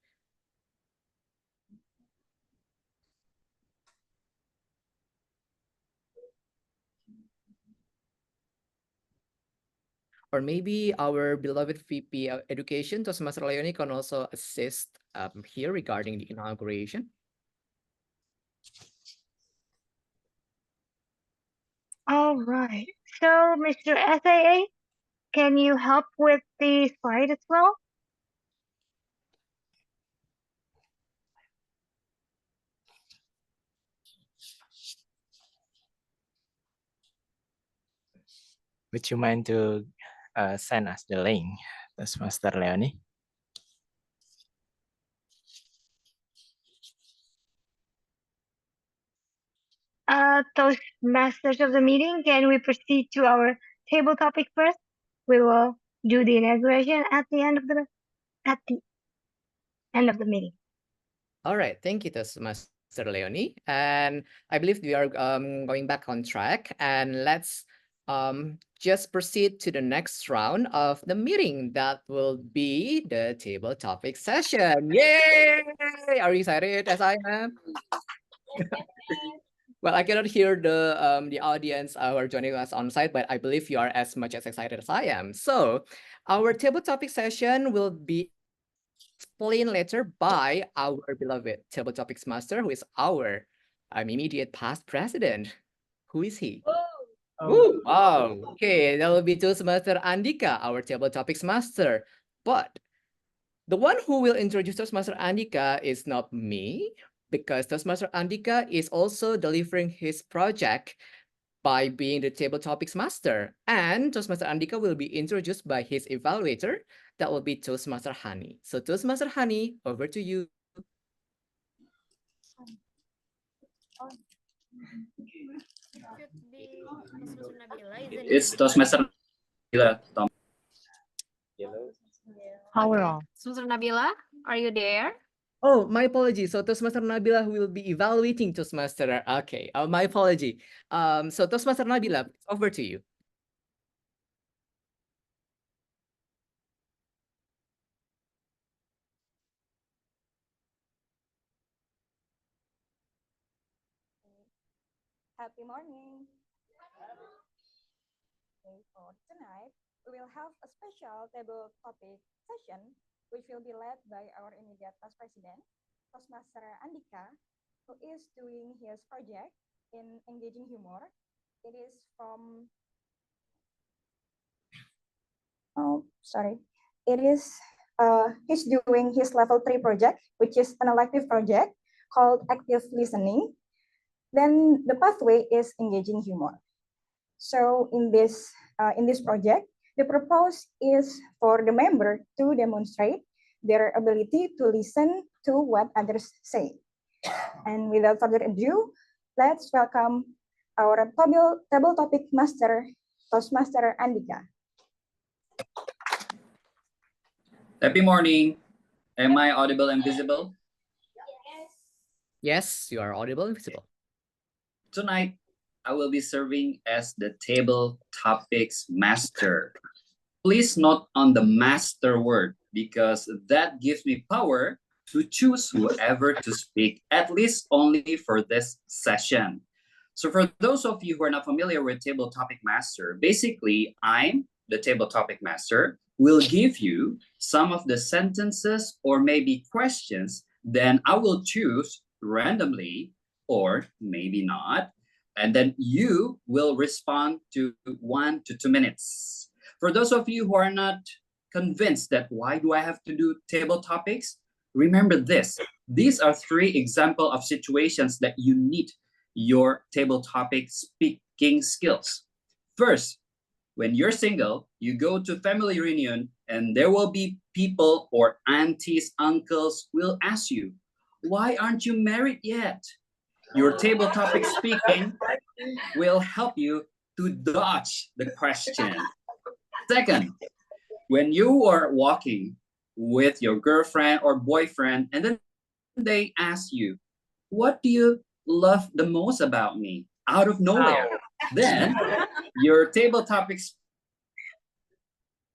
Or maybe our beloved VP Education, Toastmaster Leone, can also assist here regarding the inauguration. All right. So, Mr. SAA, can you help with the slide as well? Would you mind to send us the link, Toastmaster Leonie? Toastmasters of the meeting, can we proceed to our table topic first? We will do the inauguration at the end of the meeting. All right, thank you, Toastmaster Leonie. And I believe we are going back on track, and let's just proceed to the next round of the meeting. That will be the table topic session. Yay! Are you excited as I am? Well, I cannot hear the audience who are joining us on site, but I believe you are as much as excited as I am. So our table topic session will be explained later by our beloved table topics master, who is our immediate past president. Who is he? Woo! Wow. Okay, that will be Toastmaster Andika, our table topics master. But the one who will introduce Toastmaster Andika is not me, because Toastmaster Andika is also delivering his project by being the table topics master. And Toastmaster Andika will be introduced by his evaluator. That will be Toastmaster Hani. So Toastmaster Hani, over to you. It's Toastmaster Nabila. Toastmaster Nabila, are you there? Oh, my apology. So Toastmaster Nabila will be evaluating Toastmaster. Okay, my apology. So Toastmaster Nabila, over to you. Happy morning. Okay, for tonight, we will have a special table topic session, which will be led by our immediate past president, Toastmaster Andika, who is doing his project in engaging humor. It is from, it is, he's doing his level 3 project, which is an elective project called active listening. Then the pathway is engaging humor. So in this project, the purpose is for the member to demonstrate their ability to listen to what others say. And without further ado, let's welcome our table topic master, Toastmaster Andika. Happy morning. Am I audible and visible? Yes, you are audible and visible. Tonight, I will be serving as the table topics master. Please note on the master word, because that gives me power to choose whoever to speak, at least only for this session. So for those of you who are not familiar with table topic master, basically I'm the table topic master, will give you some of the sentences or maybe questions, then I will choose randomly or maybe not, and then you will respond to 1 to 2 minutes. For those of you who are not convinced that why do I have to do table topics, remember this. These are 3 examples of situations that you need your table topic speaking skills. First, when you're single, you go to family reunion and there will be people or aunties, uncles will ask you, why aren't you married yet? Your table topic speaking will help you to dodge the question. Second, when you are walking with your girlfriend or boyfriend and then they ask you, what do you love the most about me? Out of nowhere, then your table topic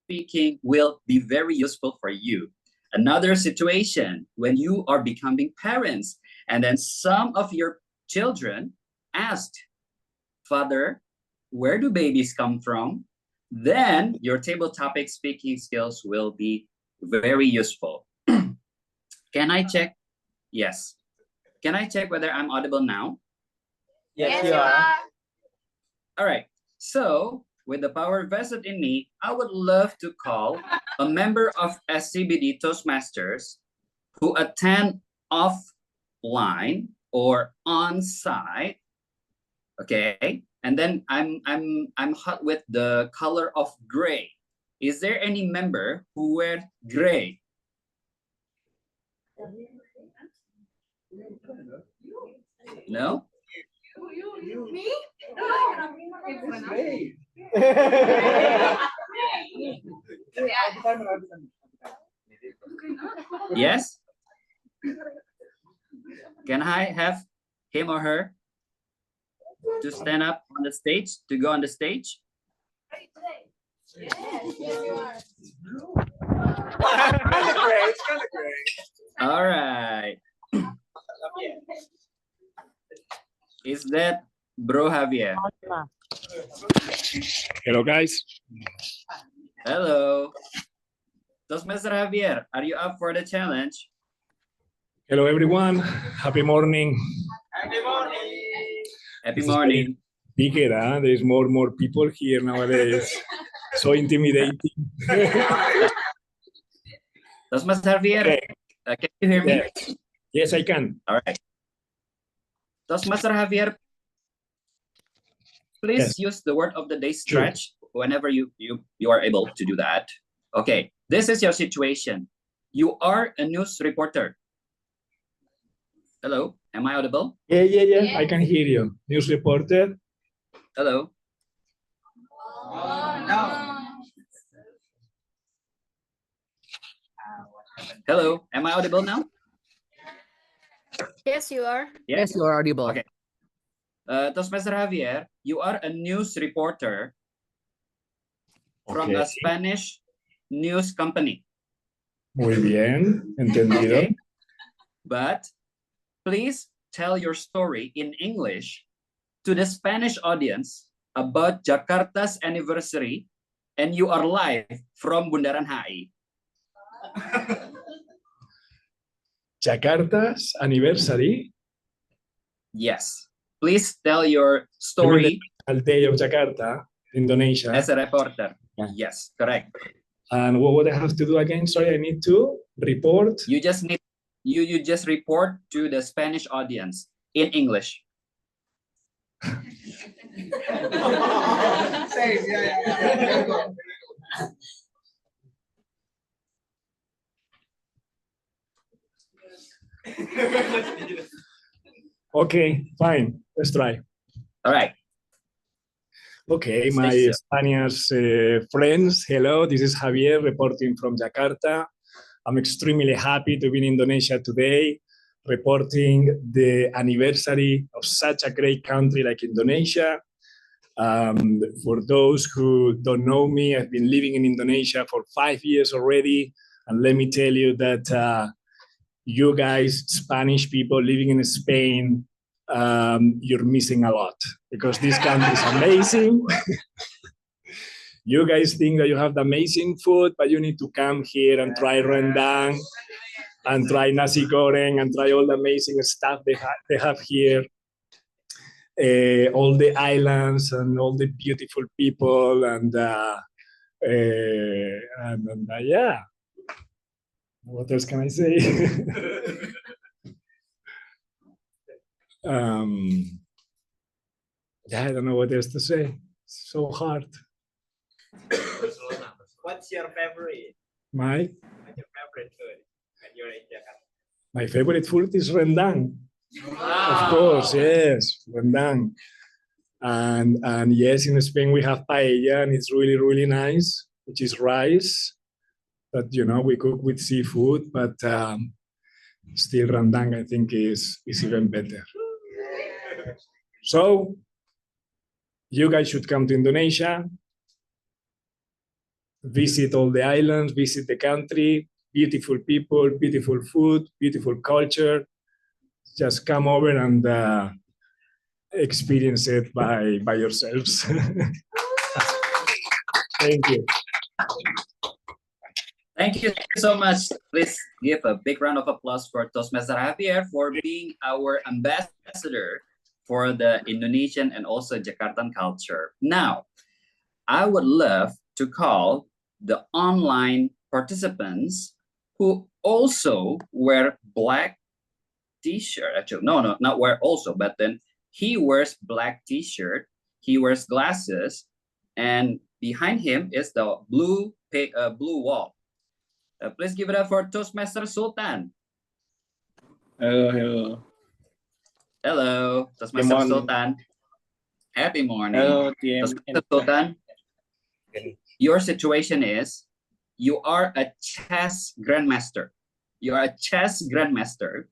speaking will be very useful for you. Another situation, when you are becoming parents and then some of your children asked, Father, where do babies come from? Then your table topic speaking skills will be very useful. Can I check? Yes. Can I check whether I'm audible now? Yes, you are. All right. So with the power vested in me, I would love to call a member of SCBD Toastmasters who attend offline or on site. Okay. And then I'm hot with the color of gray. Is there any member who wears gray? No? Me? Yes? Can I have him or her to stand up on the stage, to go on the stage? All right. Is that Bro Javier? Hello, guys. Hello. Toastmaster Javier, are you up for the challenge? Hello, everyone. Happy morning. Happy morning. Happy This is morning. Bigger, huh? There's more people here nowadays. So intimidating. Toastmaster Javier, Okay. Can you hear me? Yes. Yes, I can. All right. Toastmaster Javier, please use the word of the day stretch whenever you are able to do that. Okay, this is your situation. You are a news reporter. Hello, am I audible? Yeah. I can hear you. News reporter. Hello. Hello, am I audible now? Yes, you are. Yes, you are audible. Okay. Toastmaster Javier, you are a news reporter from a Spanish news company. Muy bien, entendido. Okay. But please tell your story in English to the Spanish audience about Jakarta's anniversary, and you are live from Bundaran HI. Jakarta's anniversary. Yes. Please tell your story. The day of Jakarta, Indonesia. As a reporter. Yes, correct. And what would I have to do again? Sorry, I need to report. You just need you just report to the Spanish audience in English. Okay, fine. Let's try. All right. Okay, my Spanish friends, hello. This is Javier reporting from Jakarta. I'm extremely happy to be in Indonesia today, reporting the anniversary of such a great country like Indonesia. For those who don't know me, I've been living in Indonesia for 5 years already. And let me tell you that you guys, Spanish people living in Spain, you're missing a lot because this country is amazing. You guys think that you have the amazing food, but you need to come here and try rendang and try nasi goreng and try all the amazing stuff they have here. All the islands and all the beautiful people and yeah. What else can I say? Yeah, I don't know what else to say. It's so hard. What's your favorite? My Favorite food when you're in Jakarta? My favorite food is rendang. Of course, yes, rendang. And yes, in Spain we have paella, and it's really, really nice, which is rice. But we cook with seafood, but still rendang I think is even better. So you guys should come to Indonesia, visit all the islands, visit the country, beautiful people, beautiful food, beautiful culture. Just come over and experience it by yourselves. Thank you. Thank you so much. Please give a big round of applause for Toastmaster Javier for being our ambassador for the Indonesian and also Jakartan culture. Now, I would love to call the online participants who also wear black t-shirt. Actually, no, not wear also, but then he wears black t-shirt, he wears glasses, and behind him is the blue wall. Please give it up for Toastmaster Sultan. Hello, hello. Hello, Toastmaster morning. Sultan. Happy morning. Hello, TM. Toastmaster Sultan, your situation is you are a chess grandmaster. You are a chess grandmaster.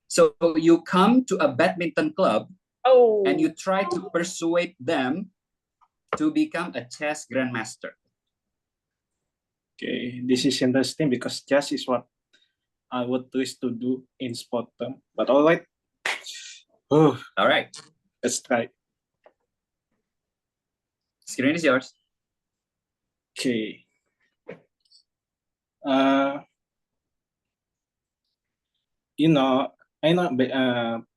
So you come to a badminton club and you try to persuade them to become a chess grandmaster. Okay, this is interesting because chess is what I would wish to do in sport term. But all right. Oh, all right. Let's try. Screen is yours. Okay. You know, I know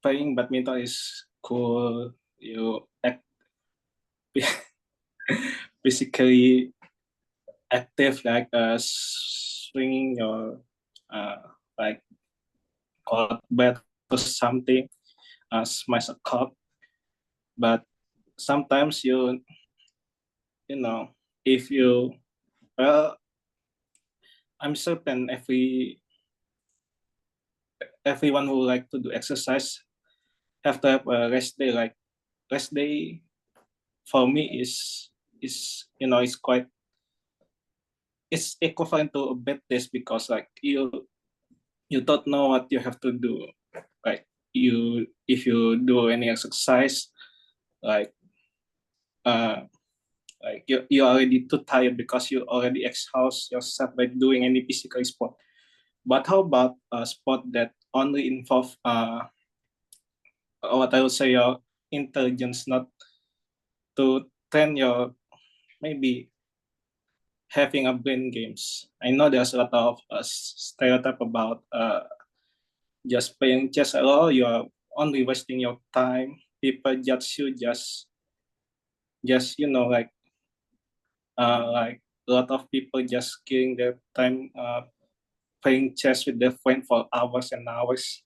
playing badminton is cool. You act physically active, like swinging your like court bat or something, smash a cup. But sometimes you know, if you I'm certain everyone who like to do exercise have to have a rest day. Like rest day for me is it's quite, it's equivalent to a bad days because like you don't know what you have to do. Like if you do any exercise, like you're already too tired because you already exhaust yourself by doing any physical sport. But how about a sport that only involve what I would say your intelligence, not to train your maybe having a brain games. I know there's a lot of stereotype about just playing chess at all. You are only wasting your time. People judge you just like a lot of people just killing their time playing chess with their friend for hours and hours.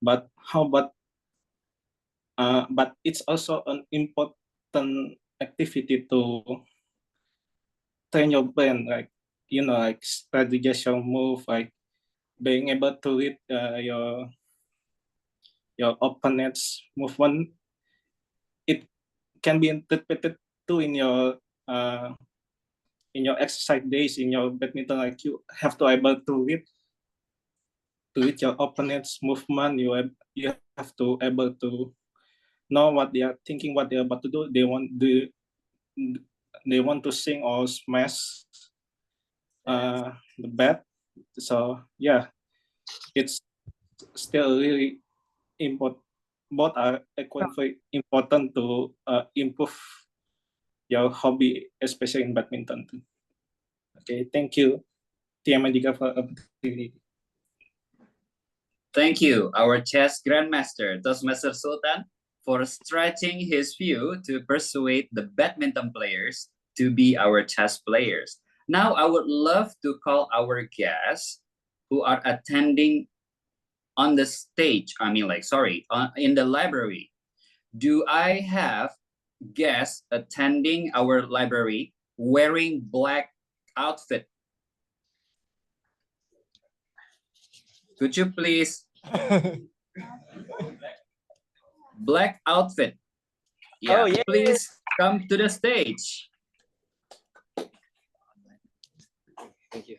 But how about but it's also an important activity to train your brain, like like strategize your move, like being able to read your opponent's movement. It can be interpreted too in your exercise days, in your badminton. Like you have to able to read your opponent's movement. You have to able to know what they are thinking, what they're about to do. They want to sing or smash the bat. So yeah, it's still really important. Both are equally important to improve your hobby, especially in badminton too. Okay, thank you, TM Andika, for opportunity. Thank you, our chess grandmaster, Toastmaster Sultan, for stretching his view to persuade the badminton players to be our chess players. Now, I would love to call our guests who are attending on the stage, in the library. Do I have guests attending our library wearing black outfit? Could you please? Black outfit. Yeah, yeah. Please come to the stage. Thank you.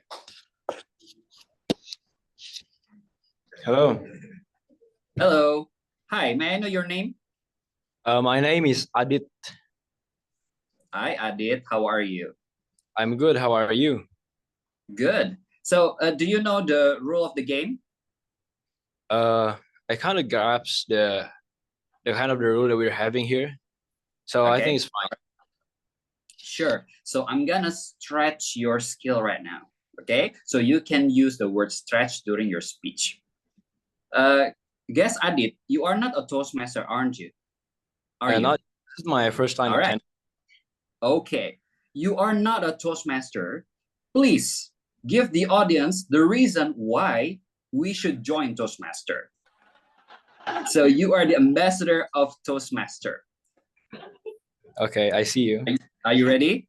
Hello. Hello. Hi, may I know your name? My name is Adit. Hi, Adit. How are you? I'm good. How are you? Good. So, do you know the rule of the game? I kind of grasp the kind of the rule that we're having here. So I think it's fine. Sure. So I'm gonna stretch your skill right now. Okay. So you can use the word stretch during your speech. guess Adit, you are not a Toastmaster, aren't you? Are you? Not, this is my first time All right. attending. Okay, you are not a Toastmaster. Please give the audience the reason why we should join Toastmaster. So you are the ambassador of Toastmaster. Okay, I see you. Are you ready?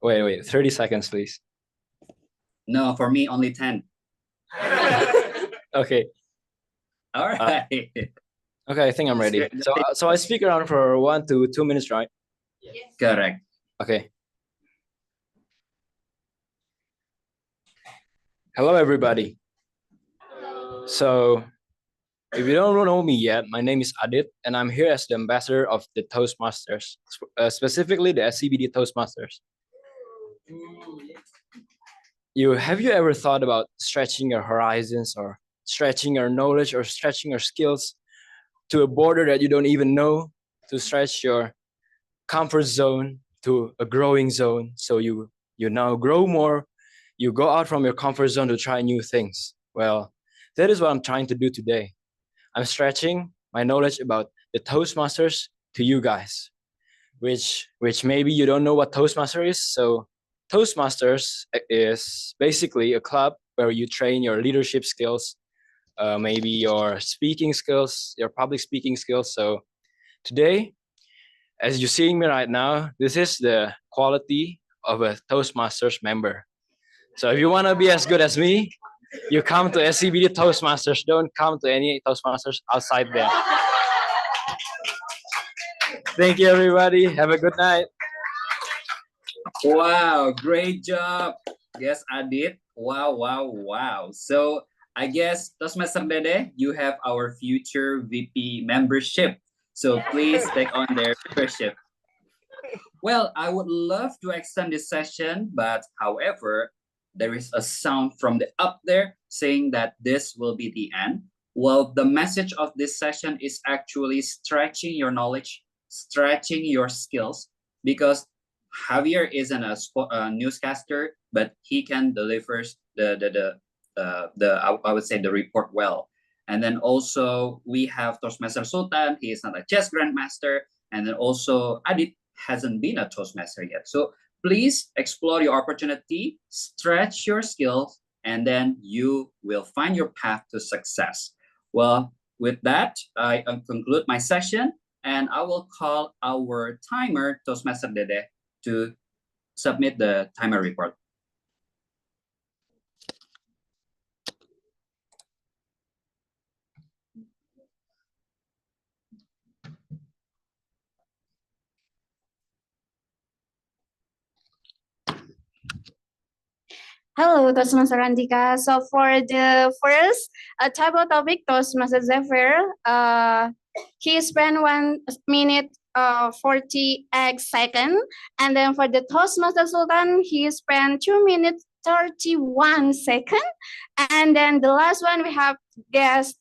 Wait, 30 seconds, please. No, for me, only 10. Okay. All right. Okay, I think I'm ready. So I speak around for 1 to 2 minutes, right? Correct. Okay. Hello, everybody. So, if you don't know me yet, my name is Adit, and I'm here as the ambassador of the Toastmasters, specifically the SCBD Toastmasters. Have you ever thought about stretching your horizons, or stretching your knowledge, or stretching your skills to a border that you don't even know, to stretch your comfort zone to a growing zone, so you now grow more, you go out from your comfort zone to try new things? Well, that is what I'm trying to do today. I'm stretching my knowledge about the Toastmasters to you guys, which maybe you don't know what Toastmaster is. So Toastmasters is basically a club where you train your leadership skills, maybe your speaking skills, your public speaking skills. So today, as you're seeing me right now, this is the quality of a Toastmasters member. So if you want to be as good as me, you come to SCBD Toastmasters. Don't come to any Toastmasters outside there. Thank you, everybody. Have a good night. Wow, great job. Yes, Adit. Wow. So I guess Toastmaster Dede, you have our future VP membership. So please take on their membership. Well, I would love to extend this session, but however, there is a sound from the up there saying that this will be the end. Well, the message of this session is actually stretching your knowledge, stretching your skills, because Javier isn't a newscaster, but he can deliver I would say the report well. And then also we have Toastmaster Sultan. He is not a chess grandmaster. And then also Adit hasn't been a Toastmaster yet. So please explore your opportunity, stretch your skills, and then you will find your path to success. Well, with that, I conclude my session, and I will call our timer, Toastmaster Dede, to submit the timer report. Hello, Toastmaster Andika. So for the first table topic, Toastmaster Zephyr, he spent 1 minute 48 seconds. And then for the Toastmaster Sultan, he spent 2 minutes 31 seconds. And then the last one we have guest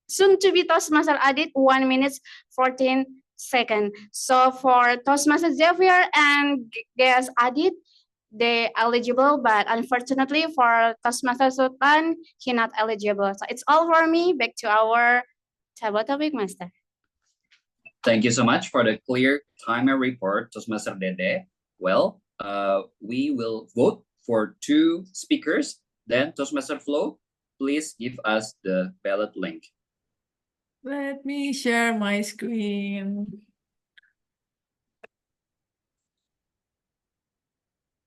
soon to be Toastmaster Adit, 1 minute 14 seconds. So for Toastmaster Zephyr and guest Adit, they eligible, but unfortunately for Toastmaster Sultan, he not eligible. So it's all for me. Back to our table topic master. Thank you so much for the clear timer report, Toastmaster Dede. Well, we will vote for 2 speakers. Then Toastmaster Flo, please give us the ballot link. Let me share my screen.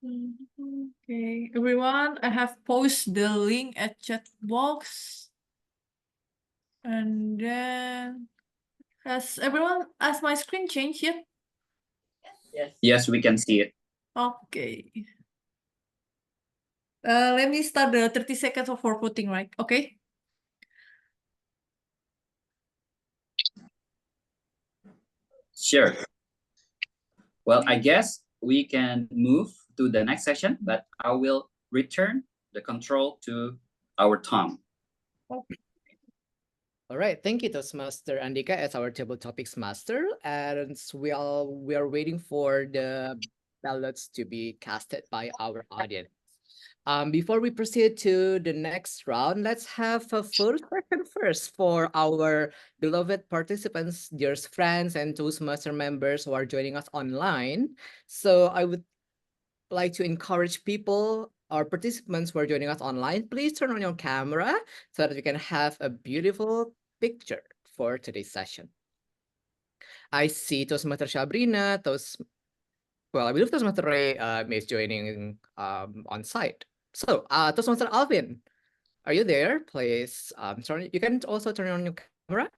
Okay, everyone, I have posted the link at chat box. And then, has my screen changed yet? Yes, we can see it. Okay. Let me start the 30 seconds for voting, right? Okay. Sure. Well, I guess we can move to the next session, but I will return the control to our Tom. Okay. All right, thank you, Toastmaster Andika, as our table topics master, and we are waiting for the ballots to be casted by our audience. Before we proceed to the next round, let's have a photo session first for our beloved participants, dear friends, and Toastmaster members who are joining us online. So I would like to encourage people, our participants who are joining us online, please turn on your camera so that we can have a beautiful picture for today's session. I see Toastmaster Sabrina, I believe Toastmaster Ray is joining on site. So, Toastmaster Alvin, are you there? Please, you can also turn on your camera.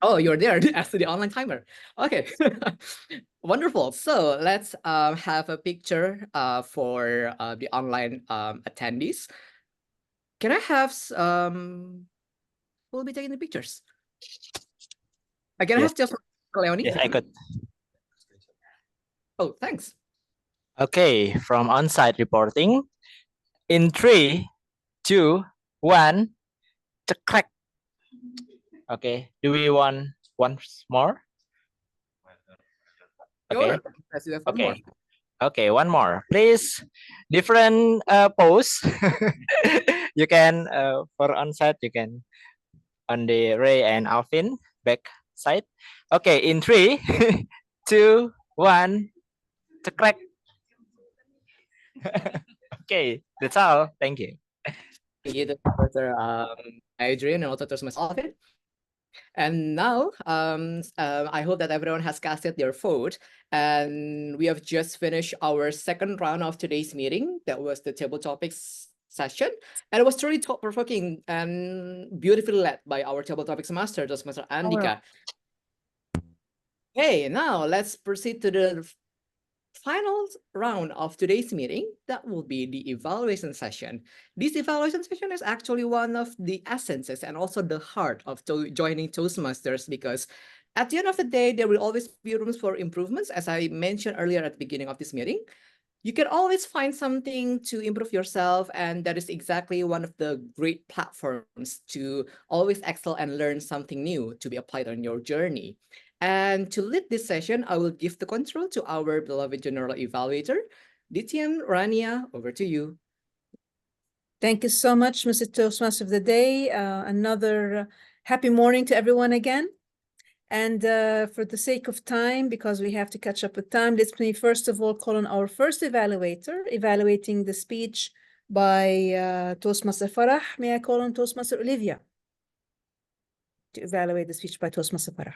Oh, you're there as the online timer. Okay, wonderful. So let's have a picture for the online attendees. Can I have who will be taking the pictures? Can I have just Leonie? Yes, I could. Oh, thanks. Okay, from on-site reporting. In 3, 2, 1, crack. Okay, do we want once more? Okay. Okay. Okay, one more. Please, different pose. You can, for on-site, you can on the Ray and Alvin back side. Okay, in 3, 2, 1, crack. Okay, that's all. Thank you. Thank you, Dr. Adrian, and also to Ms. Alvin. And now, I hope that everyone has casted their vote. And we have just finished our second round of today's meeting. That was the table topics session. And it was truly thought-provoking and beautifully led by our table topics master, Mr. Andika. Okay, now let's proceed to the final round of today's meeting. That will be the evaluation session. This evaluation session is actually one of the essences and also the heart of joining Toastmasters, because at the end of the day, there will always be rooms for improvements. As I mentioned earlier at the beginning of this meeting, you can always find something to improve yourself, and that is exactly one of the great platforms to always excel and learn something new to be applied on your journey. And to lead this session, I will give the control to our beloved General Evaluator, DTM Rania, over to you. Thank you so much, Mr. Toastmaster of the Day. Another happy morning to everyone again. And for the sake of time, because we have to catch up with time, let me first of all call on our first evaluator, evaluating the speech by Toastmaster Farah. May I call on Toastmaster Olivia to evaluate the speech by Toastmaster Farah?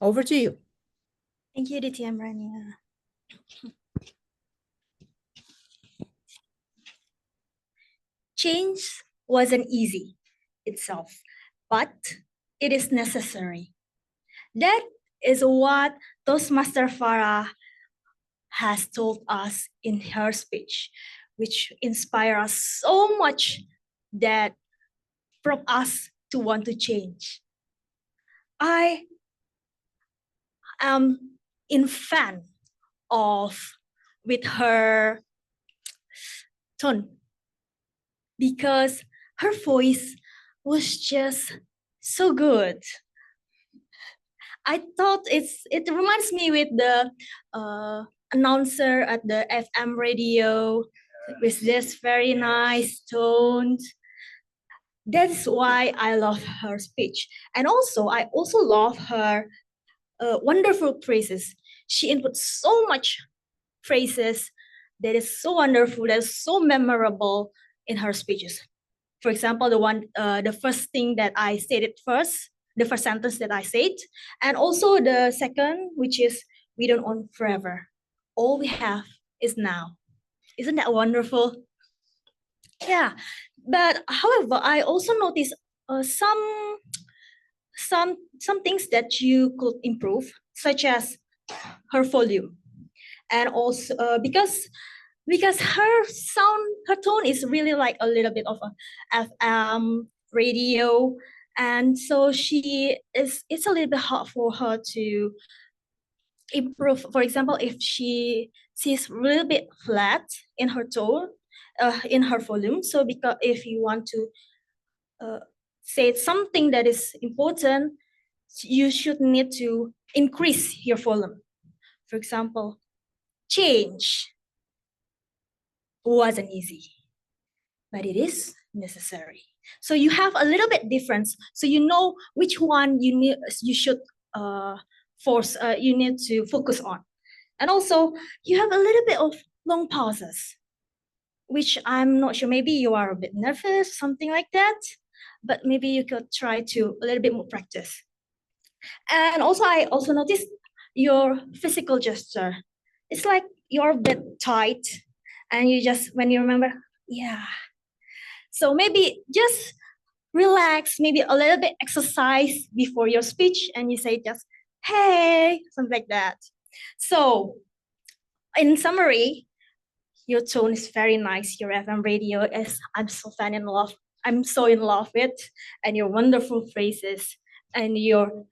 Over to you. Thank you, DTM Rania. Change wasn't easy itself, but it is necessary. That is what Toastmaster Farah has told us in her speech, which inspires us so much that prompt us to want to change. I am in fan of with her tone, because her voice was just so good. I thought it reminds me with the announcer at the FM radio with this very nice tone. That's why I love her speech. And also, I also love her wonderful phrases. She inputs so much phrases that is so wonderful, that is so memorable in her speeches. For example, the first thing that I stated first, the first sentence that I said, and also the second, which is, we don't own forever. All we have is now. Isn't that wonderful? Yeah, but however, I also noticed some things that you could improve, such as her volume, and also because her tone is really like a little bit of a FM radio, and so it's a little bit hard for her to improve. For example, if she's a little bit flat in her tone, in her volume. So because if you want to say something that is important, you should need to increase your volume. For example, change wasn't easy, but it is necessary. So you have a little bit difference. So you know which one you need, you should you need to focus on. And also you have a little bit of long pauses, which I'm not sure, maybe you are a bit nervous, something like that, but maybe you could try to a little bit more practice. And also, I also noticed your physical gesture. It's like you're a bit tight and you just, when you remember, yeah. So maybe just relax, maybe a little bit exercise before your speech and you say just, hey, something like that. So in summary, your tone is very nice. Your FM radio is, I'm so in love with, and your wonderful phrases and your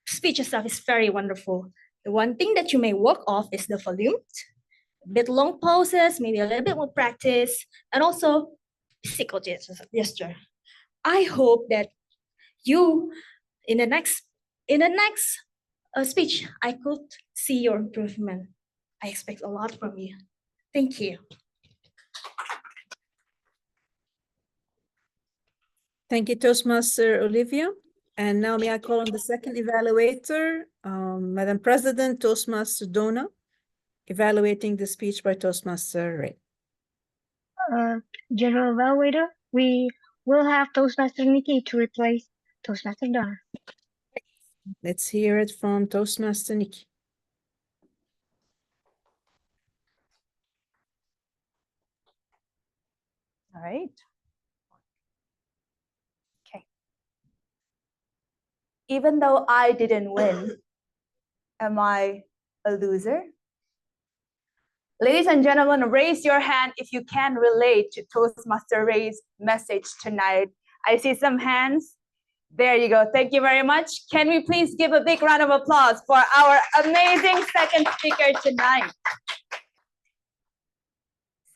speech stuff is very wonderful. The one thing that you may work off is the volume, a bit long pauses, maybe a little bit more practice, and also physical gesture. I hope that you, in the next speech, I could see your improvement. I expect a lot from you. Thank you. Thank you, Toastmaster Olivia. And now may I call on the second evaluator, Madam President, Toastmaster Donna, evaluating the speech by Toastmaster Ray. General evaluator, we will have Toastmaster Nikki to replace Toastmaster Donna. Let's hear it from Toastmaster Nikki. All right. Okay. Even though I didn't win, am I a loser? Ladies and gentlemen, raise your hand if you can relate to Toastmaster Ray's message tonight. I see some hands. There you go. Thank you very much. Can we please give a big round of applause for our amazing second speaker tonight?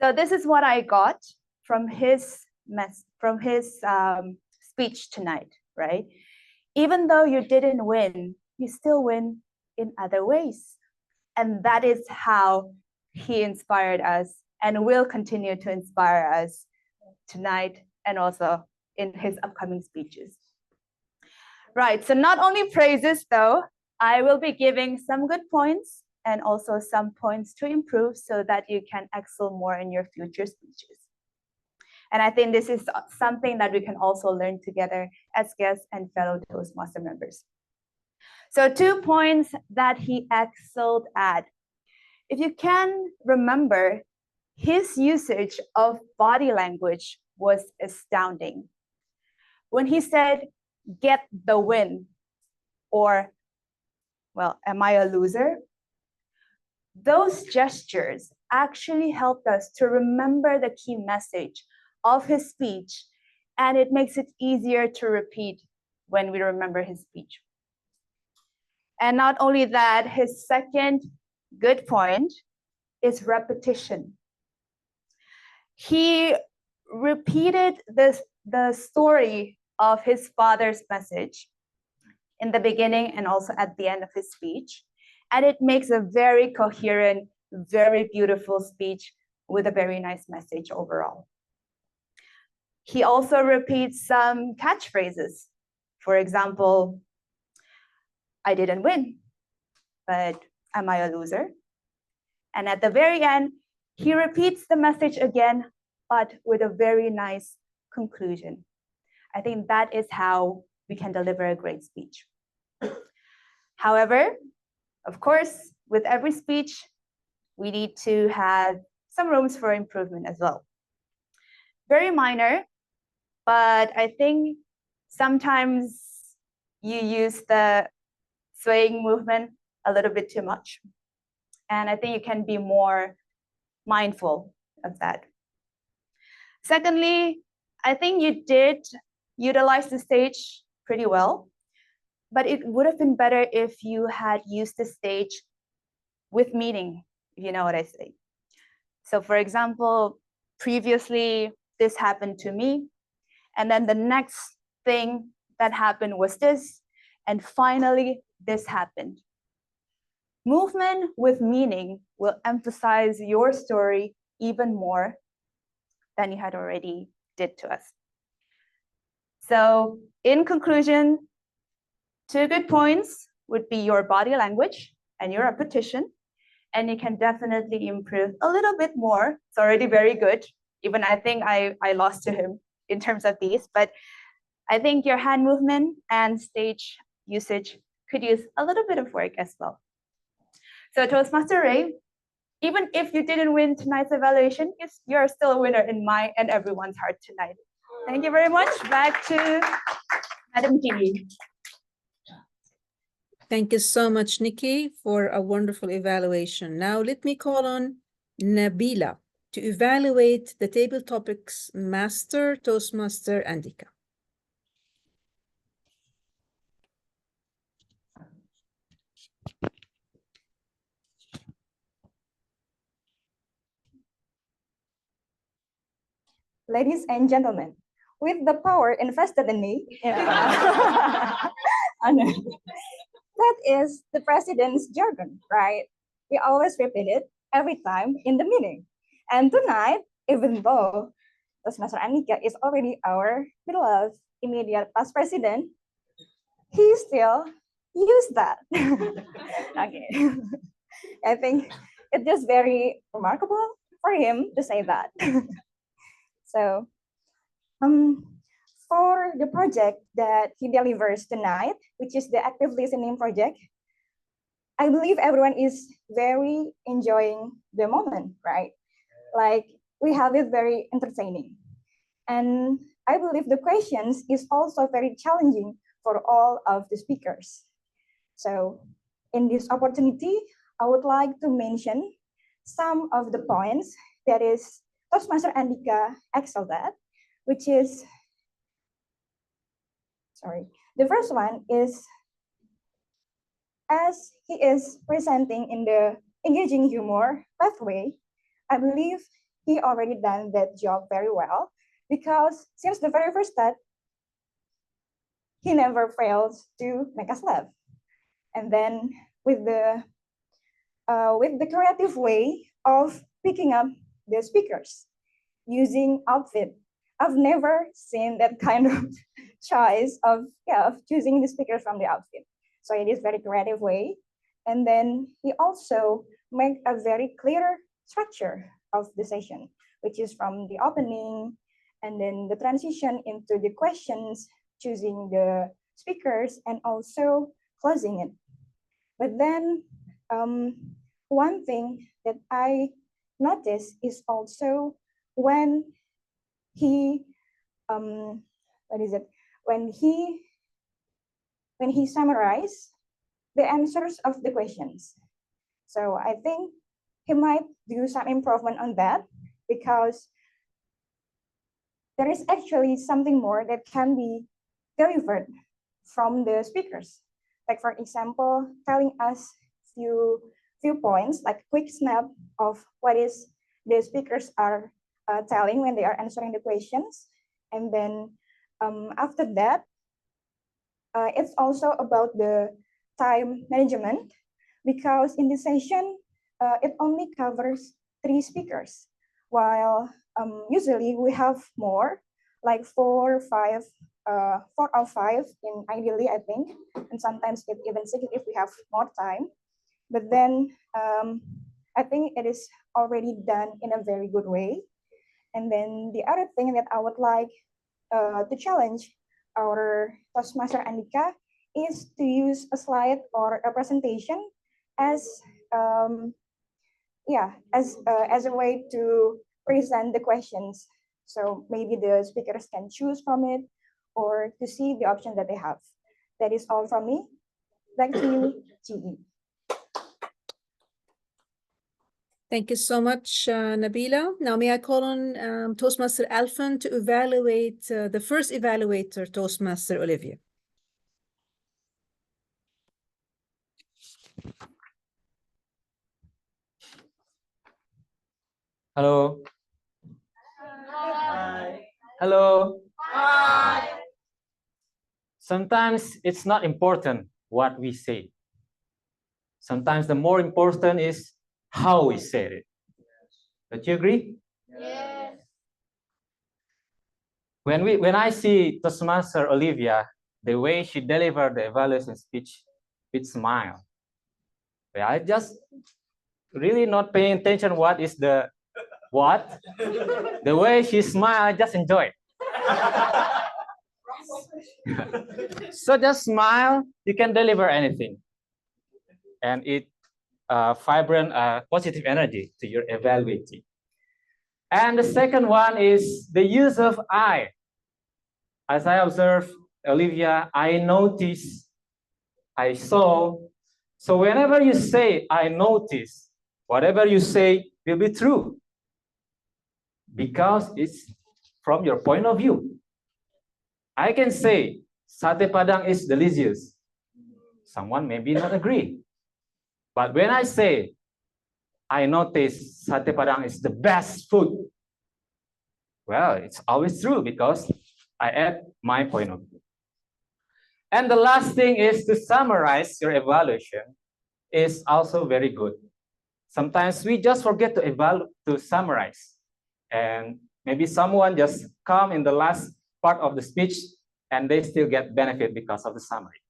So this is what I got from his speech tonight, right? Even though you didn't win, you still win in other ways. And that is how he inspired us and will continue to inspire us tonight and also in his upcoming speeches. Right, so not only praises though, I will be giving some good points and also some points to improve so that you can excel more in your future speeches. And I think this is something that we can also learn together as guests and fellow Toastmaster members. So 2 points that he excelled at. If you can remember, his usage of body language was astounding. When he said, get the win, or, well, am I a loser? Those gestures actually helped us to remember the key message of his speech, and it makes it easier to repeat when we remember his speech. And not only that, his second good point is repetition. He repeated the story of his father's message in the beginning and also at the end of his speech. And it makes a very coherent, very beautiful speech with a very nice message overall. He also repeats some catchphrases. For example, I didn't win, but am I a loser? And at the very end, he repeats the message again, but with a very nice conclusion. I think that is how we can deliver a great speech. However, of course, with every speech, we need to have some rooms for improvement as well. Very minor, but I think sometimes you use the swaying movement a little bit too much. And I think you can be more mindful of that. Secondly, I think you did utilize the stage pretty well, but it would have been better if you had used the stage with meaning, if you know what I say. So for example, previously this happened to me, And then the next thing that happened was this. And finally, this happened. Movement with meaning will emphasize your story even more than you had already did to us. So in conclusion, 2 good points would be your body language and your repetition. And you can definitely improve a little bit more. It's already very good. Even I think I lost to him in terms of these, but I think your hand movement and stage usage could use a little bit of work as well. So Toastmaster Ray, even if you didn't win tonight's evaluation, you're still a winner in my and everyone's heart tonight. Thank you very much. Back to Madam G. Thank you so much, Nikki, for a wonderful evaluation. Now let me call on Nabila to evaluate the table topics Master, Toastmaster, and Dika. Ladies and gentlemen, with the power invested in me, that is the president's jargon, right? We always repeat it every time in the meeting. And tonight, even though Toastmaster Andika is already our beloved immediate past president, he still used that. Okay. I think it's just very remarkable for him to say that. So, for the project that he delivers tonight, which is the active listening project, I believe everyone is very enjoying the moment, right? Like, we have it very entertaining. And I believe the questions is also very challenging for all of the speakers. So in this opportunity, I would like to mention some of the points that is Toastmaster Andika excelled at, which is, the first one is, as he is presenting in the engaging humor pathway, I believe he already done that job very well, because since the very first start, he never fails to make us laugh. And then with the creative way of picking up the speakers using outfit, I've never seen that kind of choice of choosing the speakers from the outfit. So it is very creative way. And then he also make a very clear structure of the session, which is from the opening and then the transition into the questions, choosing the speakers, and also closing it. But then one thing that I noticed is also when he when he summarized the answers of the questions. So I think he might do some improvement on that, because there is actually something more that can be delivered from the speakers. Like, for example, telling us few points, like quick snap of what is the speakers are telling when they are answering the questions. And then after that, it's also about the time management, because in this session, it only covers 3 speakers, while usually we have more, like 4 or 5 in ideally, I think, and sometimes it even 6 if we have more time. But then I think it is already done in a very good way. And then the other thing that I would like to challenge our Toastmaster Andika is to use a slide or a presentation as as a way to present the questions. So maybe the speakers can choose from it or to see the options that they have. That is all from me. Back to you, GE. Thank you so much, Nabila. Now, may I call on Toastmaster Alfan to evaluate the first evaluator, Toastmaster Olivia. Hello. Hi. Hello. Sometimes it's not important what we say. Sometimes the more important is how we say it. Don't you agree? Yes. When I see Toastmaster Olivia, the way she delivered the evaluation speech with smile, I just really not paying attention what is the what. The way she smiled, I just enjoy it. So just smile, you can deliver anything. And it vibrant, positive energy to your evaluating. And the second one is the use of I. As I observe Olivia, I notice, I saw. So whenever you say, I notice, whatever you say will be true. Because it's from your point of view. I can say, Sate Padang is delicious. Someone maybe not agree. But when I say, I notice Sate Padang is the best food, well, it's always true because I add my point of view. And the last thing is to summarize your evaluation is also very good. Sometimes we just forget to summarize. And maybe someone just come in the last part of the speech and they still get benefit because of the summary.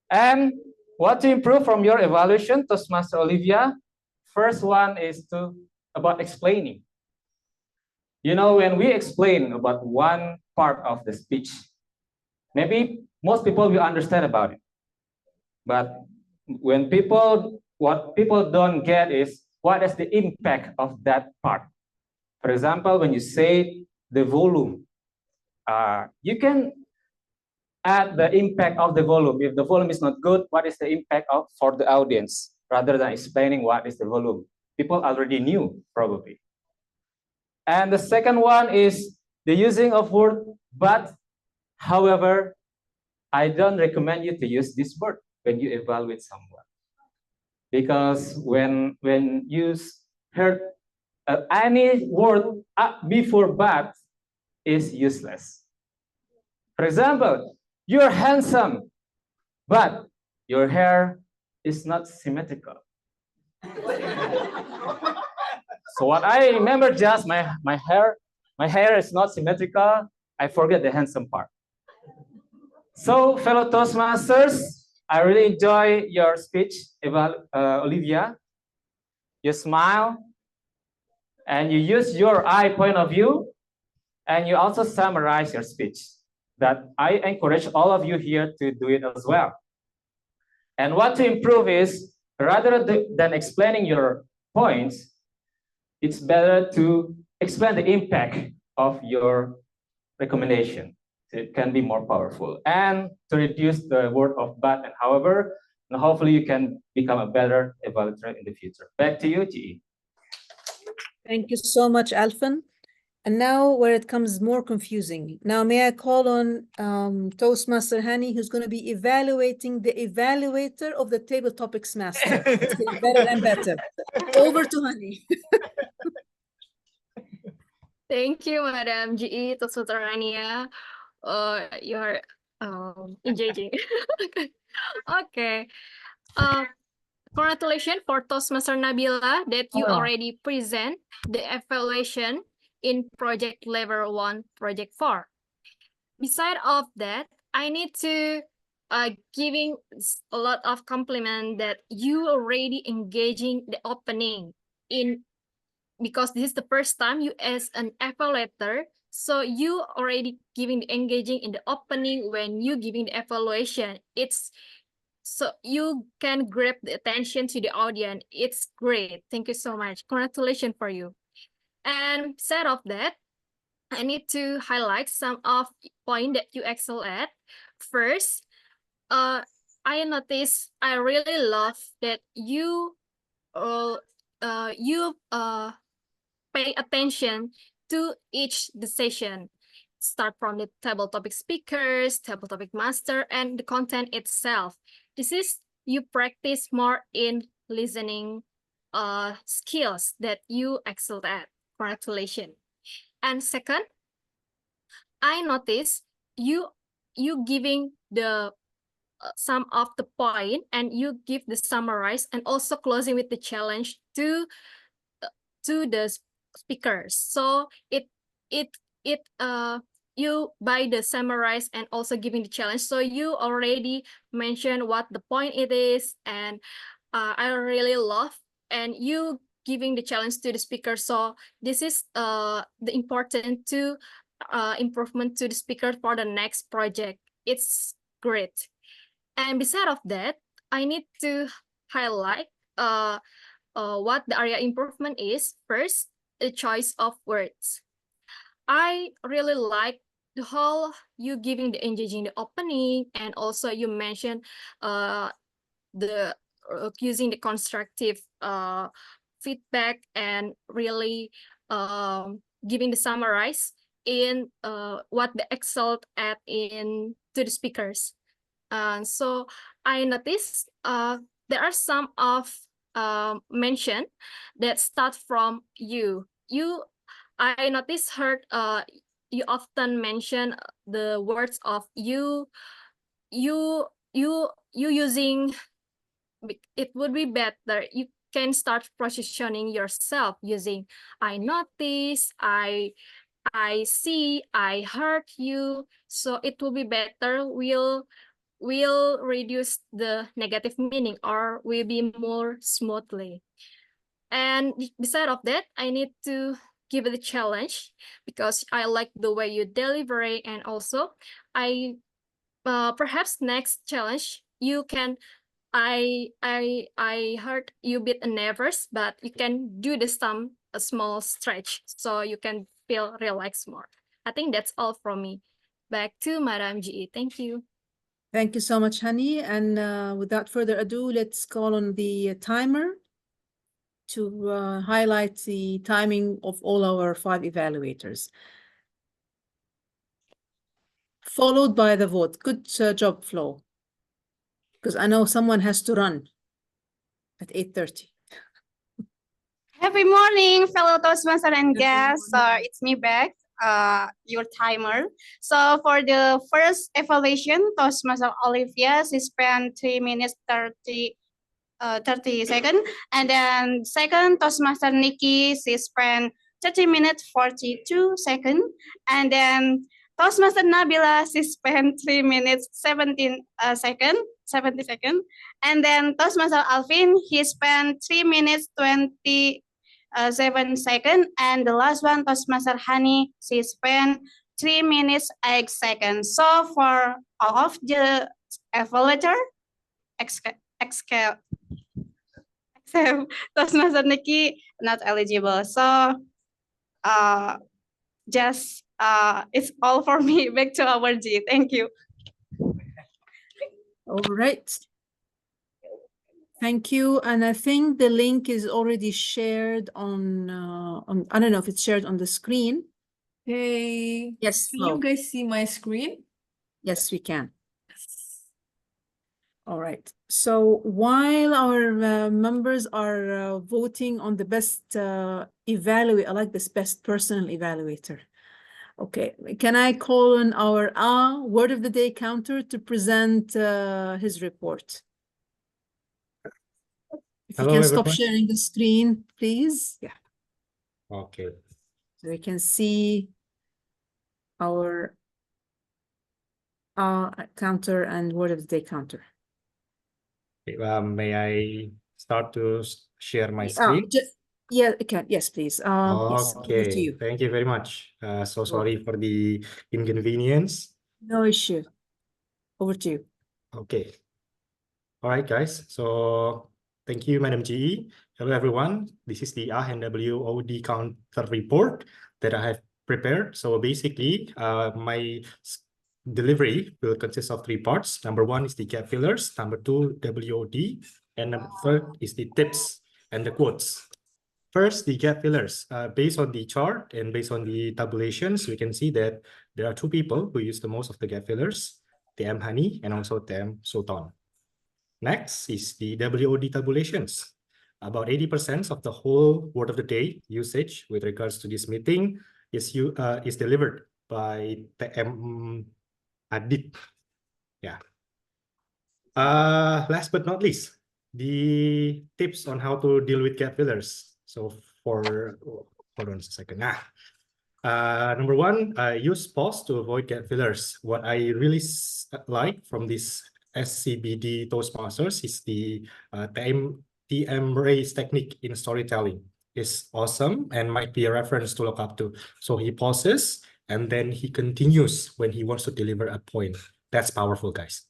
And what to improve from your evaluation, Toastmaster Olivia? First one is about explaining. You know, when we explain about one part of the speech, maybe most people will understand about it. But what people don't get is what is the impact of that part. For example, when you say the volume, you can add the impact of the volume. If the volume is not good, what is the impact for the audience? Rather than explaining what is the volume. People already knew, probably. And the second one is the using of word, but, however, I don't recommend you to use this word when you evaluate someone. Because when you heard any word before but is useless. For example, you're handsome, but your hair is not symmetrical. So what I remember just my hair is not symmetrical. I forget the handsome part. So fellow Toastmasters, I really enjoy your speech, Olivia. You smile and you use your I point of view and you also summarize your speech. That I encourage all of you here to do it as well. And what to improve is, rather than explaining your points, it's better to explain the impact of your recommendation. So it can be more powerful. And to reduce the word of but and however, and hopefully you can become a better evaluator in the future. Back to you, GE. Thank you so much, Alfan. And now where it comes more confusing. Now, may I call on Toastmaster Hani, who's going to be evaluating the evaluator of the Table Topics Master. It's getting better and better. Over to Hani. Thank you, Madam GE Toastmaster Rania. You're engaging. Okay. Congratulations for Toastmaster Nabila that you already present the evaluation in project level 1, project 4. Beside of that, I need to giving a lot of compliment that you already engaging the opening because this is the first time you as an evaluator, so you already giving the engaging in the opening when you giving the evaluation. It's so you can grab the attention to the audience. It's great. Thank you so much. Congratulations for you. And instead of that, I need to highlight some of point that you excel at. First, I noticed I really love that you pay attention to each decision. Start from the table topic speakers, table topic master, and the content itself. This is you practice more in listening skills that you excel at. Congratulations. And second, I notice you giving the some of the point, and you give the summarize, and also closing with the challenge to the speakers. So you by the summarize and also giving the challenge. So you already mentioned what the point it is, and I really love, and you giving the challenge to the speaker. So this is the important to improvement to the speaker for the next project. It's great. And beside of that, I need to highlight what the area improvement is. First, the choice of words. I really like the whole you giving the engaging the opening, and also you mentioned the using the constructive feedback, and really giving the summarize in what the excelled at in to the speakers. So I noticed there are some of mention that start from you. I noticed heard you often mention the words of you using. It would be better you can start positioning yourself using I notice, I see, I heard you. So it will be better, will reduce the negative meaning, or will be more smoothly. And beside of that, I need to give it a challenge, because I like the way you deliver it. And also I perhaps next challenge you can, I heard you bit nervous, but you can do the a small stretch, so you can feel relaxed more. I think that's all from me. Back to Madam GE. Thank you. Thank you so much, Hani. And without further ado, let's call on the timer to highlight the timing of all our 5 evaluators, followed by the vote. Good job, Flo, because I know someone has to run at 8:30. Happy morning, fellow Toastmaster and guests. It's me back, your timer. So for the first evaluation, Toastmaster Olivia, she spent 3 minutes 30 seconds. And then second, Toastmaster Nikki, she spent 30 minutes 42 seconds. And then Toastmaster Nabila, she spent 3 minutes 17 seconds. 70 seconds. And then Toastmaster Alvin, he spent 3 minutes 27 seconds. And the last one, Toastmaster Hani, she spent 3 minutes 8 seconds. So for all of the evaluator, except Toastmaster Nikki, not eligible. So just it's all for me. Back to our G. Thank you. All right. Thank you. And I think the link is already shared on I don't know if it's shared on the screen. Hey, Yes, can Flo. you guys see my screen? Yes, we can. All right. So while our members are voting on the best evaluator, I like this best personal evaluator. Okay, can I call on our word of the day counter to present his report? If you Hello, can stop everyone. sharing the screen, please. Yeah. Okay. So we can see our counter and word of the day counter. Okay, may I start to share my screen? Yeah, I can. Yes, please. Yes, over to Okay, you. thank you very much. So You're sorry for the inconvenience. No issue. Over to you. Okay. All right, guys. So thank you, Madam GE. Hello, everyone. This is the NWOD counter report that I have prepared. So basically, my delivery will consist of 3 parts. Number 1 is the gap fillers. Number 2, WOD. And number 3 is the tips and the quotes. First, the gap fillers. Based on the chart and based on the tabulations, we can see that there are 2 people who use the most of the gap fillers, TM Hani and also TM Sultan. Next is the WOD tabulations. About 80% of the whole word of the day usage with regards to this meeting is delivered by TM Adit. Yeah. Last but not least, the tips on how to deal with gap fillers. So hold on a second. Number one, use pause to avoid gap fillers. What I really like from this SCBD Toastmasters is the TM race technique in storytelling. Is awesome and might be a reference to look up to. So he pauses and then he continues when he wants to deliver a point. That's powerful, guys.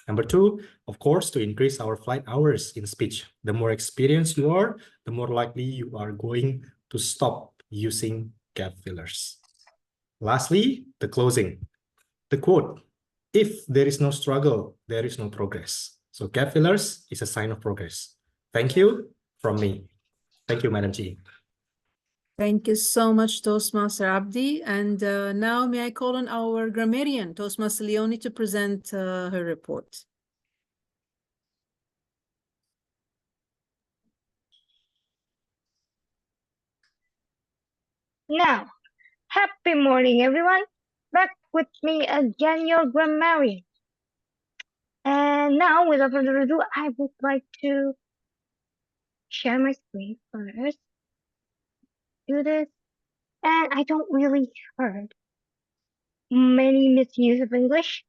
Number two, of course, to increase our flight hours in speech. The more experienced you are, the more likely you are going to stop using gap fillers. Lastly, the closing. The quote, if there is no struggle, there is no progress. So gap fillers is a sign of progress. Thank you from me. Thank you, Madam G. Thank you so much, Toastmaster Abdi. And now may I call on our grammarian, Toastmaster Leonie, to present her report. Now, happy morning, everyone. Back with me again, your grammarian. And now, without further ado, I would like to share my screen first. Do this. And I don't really heard many misuse of English.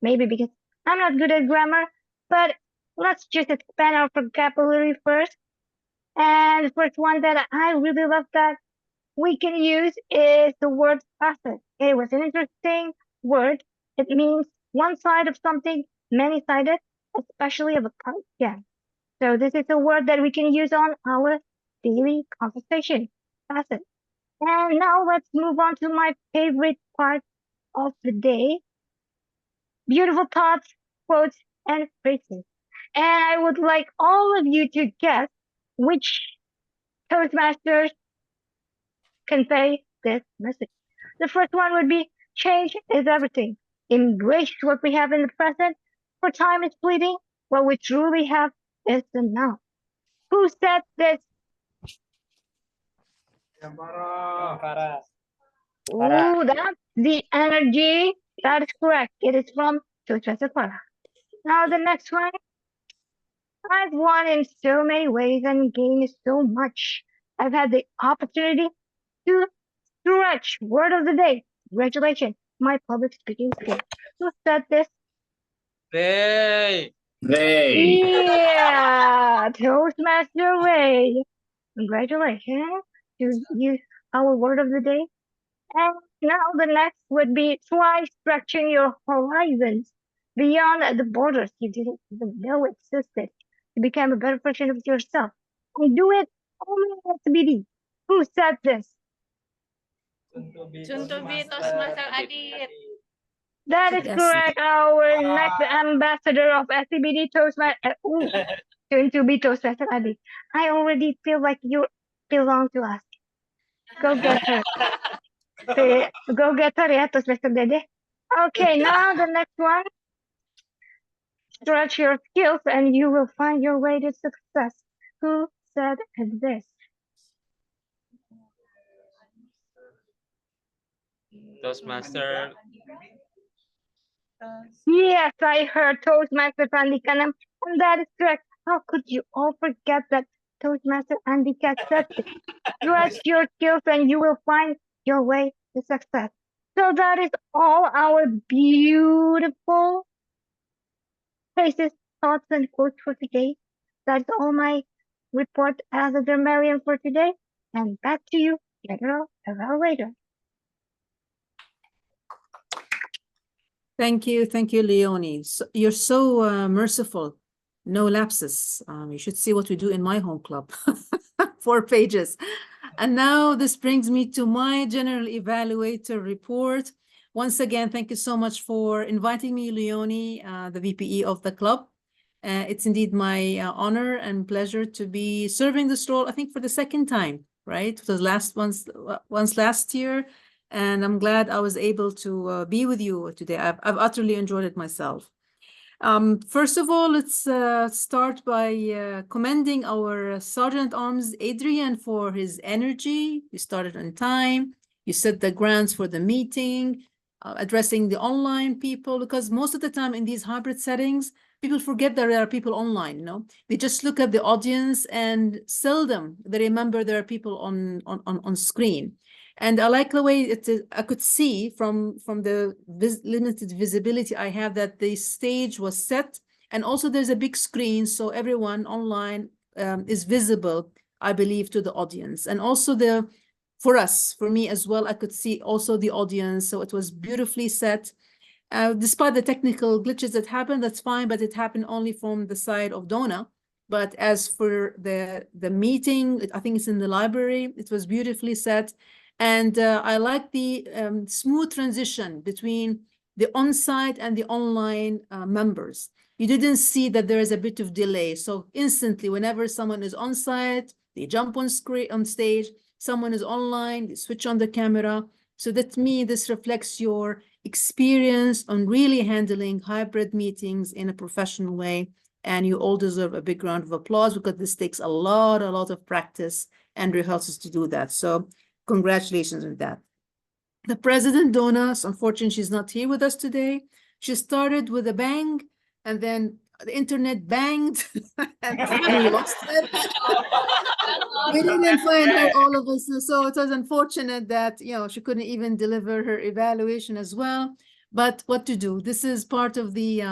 Maybe because I'm not good at grammar, but let's just expand our vocabulary first. And the first one that I really love that we can use is the word facet. It was an interesting word. It means one side of something, many-sided, especially of a kite. Yeah. So this is a word that we can use on our daily conversation. Facet. And now let's move on to my favorite part of the day. Beautiful thoughts, quotes, and phrases. And I would like all of you to guess which Toastmasters convey this message. The first one would be change is everything. Embrace what we have in the present, for time is fleeting. What we truly have is the now. Who said this? Farah. Ooh, that's the energy. That is correct. It is from Toastmaster Farah. Now the next one. I've won in so many ways and gained so much. I've had the opportunity to stretch. Word of the day. Congratulations, my public speaking skill. Who said this? Ray. Yeah, Toastmaster Ray. Congratulations to you, our word of the day. And now the next would be try stretching your horizons beyond the borders you didn't even know existed to become a better version of yourself. And do it only in SCBD. Who said this? Toastmaster Adit. That is Yes. correct. Our next ambassador of SCBD Toastmaster. Soon to be Toastmaster Adi. I already feel like you belong to us. Go get her. Go get her, yeah, Toastmaster Dede. Okay, now the next one. Stretch your skills and you will find your way to success. Who said this? Toastmaster. Yes, I heard Toastmaster Pandikanam, and that is correct. How could you all forget that Toastmaster Andika said it? Stretch your skills and you will find your way to success. So that is all our beautiful phrases, thoughts, and quotes for today. That's all my report as a grammarian for today. And back to you, General Evaluator. Thank you, Leonie. You're so merciful. No lapses. You should see what we do in my home club. 4 pages. And now this brings me to my General Evaluator report. Once again, thank you so much for inviting me, Leonie, the VPE of the club. It's indeed my honor and pleasure to be serving this role, I think for the second time, right? It was once last year. And I'm glad I was able to be with you today. I've utterly enjoyed it myself. First of all, let's start by commending our Sergeant at Arms, Adrian, for his energy. He started on time. You set the grounds for the meeting, addressing the online people, because most of the time in these hybrid settings, people forget that there are people online, you know. They just look at the audience and seldom they remember there are people on screen. And I like the way I could see from the limited visibility I have that the stage was set, and also there's a big screen, so everyone online is visible, I believe, to the audience. And also for me as well, I could see also the audience, so it was beautifully set. Despite the technical glitches that happened, that's fine, but it happened only from the side of Donna. But as for the meeting, I think it's in the library, it was beautifully set. And I like the smooth transition between the on-site and the online members. You didn't see that there is a bit of delay. So instantly, whenever someone is on-site, they jump on stage, someone is online, they switch on the camera. So that to me, this reflects your experience on really handling hybrid meetings in a professional way. And you all deserve a big round of applause because this takes a lot of practice and rehearsals to do that. So congratulations on that. The president, Donna, unfortunately, she's not here with us today. She started with a bang, and then the internet banged, and we lost it. We didn't find her, all of us. So it was unfortunate that, you know, she couldn't even deliver her evaluation as well. But what to do? This is part of the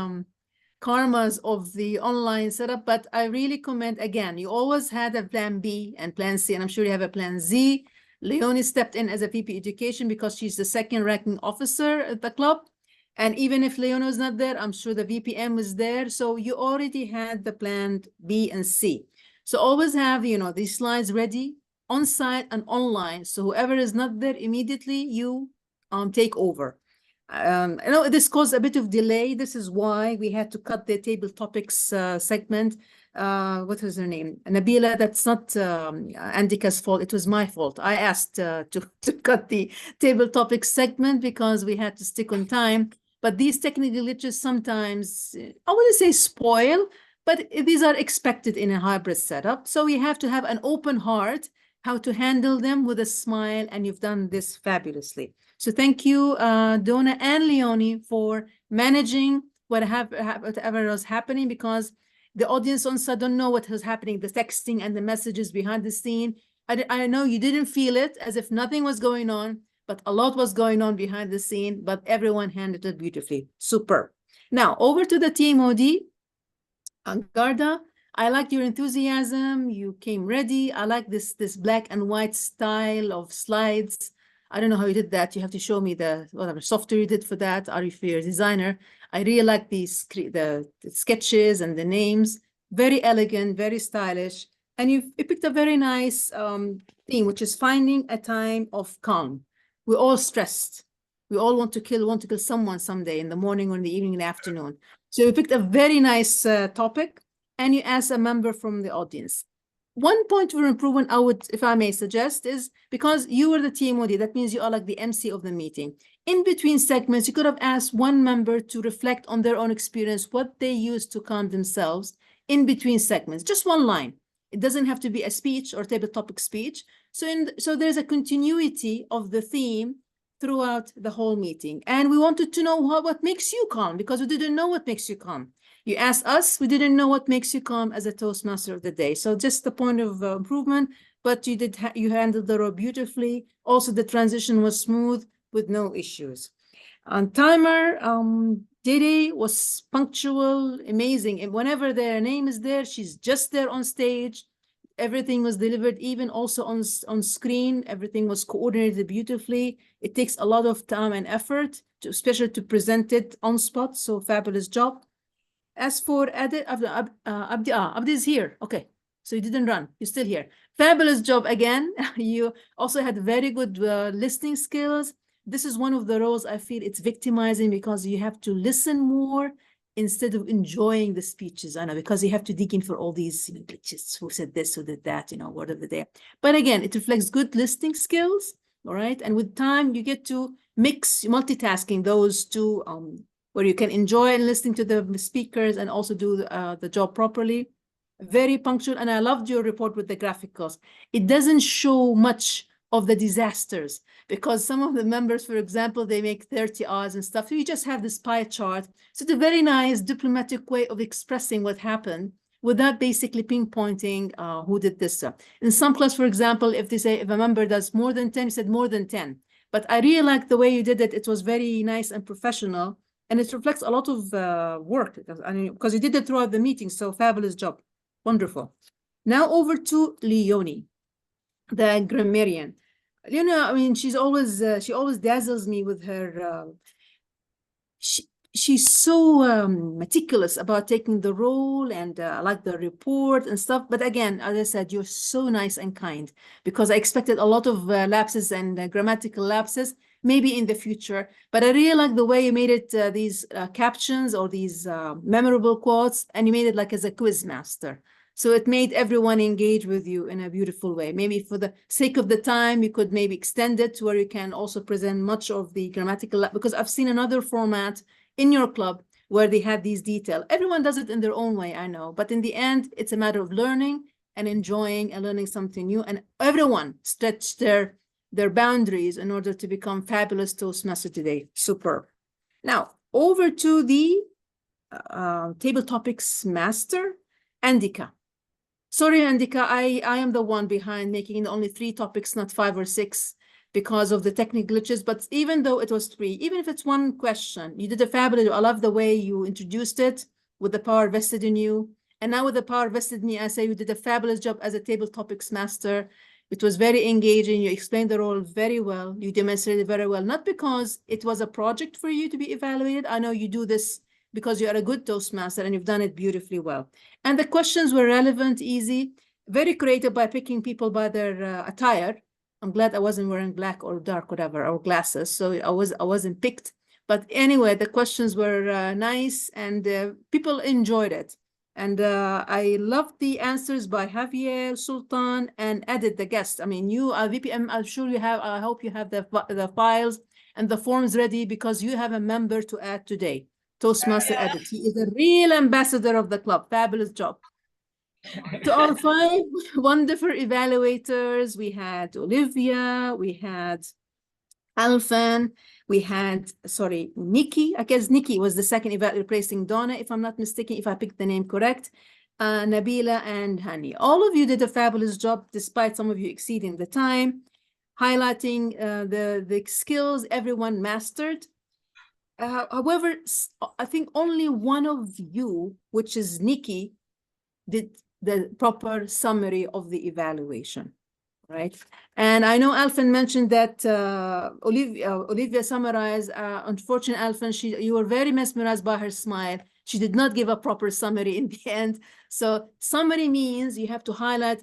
karmas of the online setup. But I really commend, again, you always had a plan B and plan C, and I'm sure you have a plan Z. Leonie stepped in as a VP Education because she's the second ranking officer at the club. And even if Leonie was not there, I'm sure the VPM was there. So you already had the plan B and C. So always have, you know, these slides ready on site and online. So whoever is not there immediately, you take over. I know this caused a bit of delay. This is why we had to cut the table topics segment. What was her name? Nabila, that's not Andika's fault. It was my fault. I asked to cut the table topics segment because we had to stick on time. But these technical glitches sometimes, I wouldn't say spoil, but these are expected in a hybrid setup. So we have to have an open heart, how to handle them with a smile, and you've done this fabulously. So thank you, Donna and Leonie, for managing whatever was happening, because the audience on site don't know what was happening, the texting and the messages behind the scene. I know you didn't feel it as if nothing was going on, but a lot was going on behind the scene, but everyone handled it beautifully. Super. Now, over to the team OD. Garda, I liked your enthusiasm. You came ready. I like this black and white style of slides. I don't know how you did that. You have to show me the whatever software you did for that. Are you a designer? I really like the sketches and the names. Very elegant, very stylish. And you picked a very nice theme, which is finding a time of calm. We're all stressed. We all want to kill someone someday in the morning or in the evening and afternoon. So you picked a very nice topic, and you asked a member from the audience. One point for improvement I would, if I may suggest, is because you were the team OD, that means you are like the MC of the meeting. In between segments, you could have asked one member to reflect on their own experience, what they used to calm themselves in between segments, just one line. It doesn't have to be a speech or table topic speech. So there's a continuity of the theme throughout the whole meeting. And we wanted to know what makes you calm, because we didn't know what makes you calm. You asked us, we didn't know what makes you calm as a Toastmaster of the day. So just the point of improvement, but you handled the role beautifully. Also, the transition was smooth with no issues. On timer, Dede was punctual, amazing. And whenever their name is there, she's just there on stage. Everything was delivered, even also on screen. Everything was coordinated beautifully. It takes a lot of time and effort, especially to present it on spot. So fabulous job. As for Abdi is here. Okay, so you didn't run. You're still here. Fabulous job again. You also had very good listening skills. This is one of the roles I feel it's victimizing, because you have to listen more instead of enjoying the speeches. I know, because you have to dig in for all these glitches. Who said this, who did that, word of the day. But again, it reflects good listening skills, all right? And with time, you get to mix multitasking those two, where you can enjoy listening to the speakers and also do the job properly. Very punctual, and I loved your report with the graphicals. It doesn't show much of the disasters, because some of the members, for example, they make 30 odds and stuff. So you just have this pie chart. So it's a very nice diplomatic way of expressing what happened without basically pinpointing who did this. In some class, for example, if they say if a member does more than 10, you said more than 10. But I really like the way you did it. It was very nice and professional, and it reflects a lot of work. I mean, because you did it throughout the meeting, so fabulous job. Wonderful. Now over to Leonie, the grammarian. You know, I mean, she always dazzles me with her. She's so meticulous about taking the role, and like the report and stuff. But again, as I said, you're so nice and kind, because I expected a lot of lapses and grammatical lapses, maybe in the future. But I really like the way you made it, these captions or these memorable quotes, and you made it like as a quiz master. So it made everyone engage with you in a beautiful way. Maybe for the sake of the time, you could maybe extend it to where you can also present much of the grammatical, because I've seen another format in your club where they have these details. Everyone does it in their own way, I know, but in the end, it's a matter of learning and enjoying and learning something new. And everyone stretched their boundaries in order to become fabulous Toastmaster today. Superb. Now, over to the table topics master, Andika. Sorry, Andika, I am the one behind making only 3 topics, not 5 or 6, because of the technical glitches. But even though it was 3, even if it's 1 question, you did a fabulous. I love the way you introduced it with the power vested in you. And now with the power vested in me, I say you did a fabulous job as a table topics master. It was very engaging. You explained the role very well. You demonstrated very well, not because it was a project for you to be evaluated. I know you do this because you are a good Toastmaster and you've done it beautifully well. And the questions were relevant, easy, very creative by picking people by their attire. I'm glad I wasn't wearing black or dark, whatever, or glasses, so I wasn't picked. But anyway, the questions were nice, and people enjoyed it. And I loved the answers by Javier, Sultan, and Edit, the guest. I mean, you, VPM, I'm sure you have, I hope you have the files and the forms ready, because you have a member to add today. Toastmaster Edit. He is a real ambassador of the club. Fabulous job. To our 5 wonderful evaluators, we had Olivia, we had Alfan, we had, sorry, Nikki. I guess Nikki was the second evaluator, replacing Donna, if I'm not mistaken, if I picked the name correct. Nabila and Hani. All of you did a fabulous job, despite some of you exceeding the time, highlighting the skills everyone mastered. However, I think only one of you, which is Nikki, did the proper summary of the evaluation, right? And I know Alfan mentioned that Olivia summarized. Unfortunately, Alfan, you were very mesmerized by her smile. She did not give a proper summary in the end. So summary means you have to highlight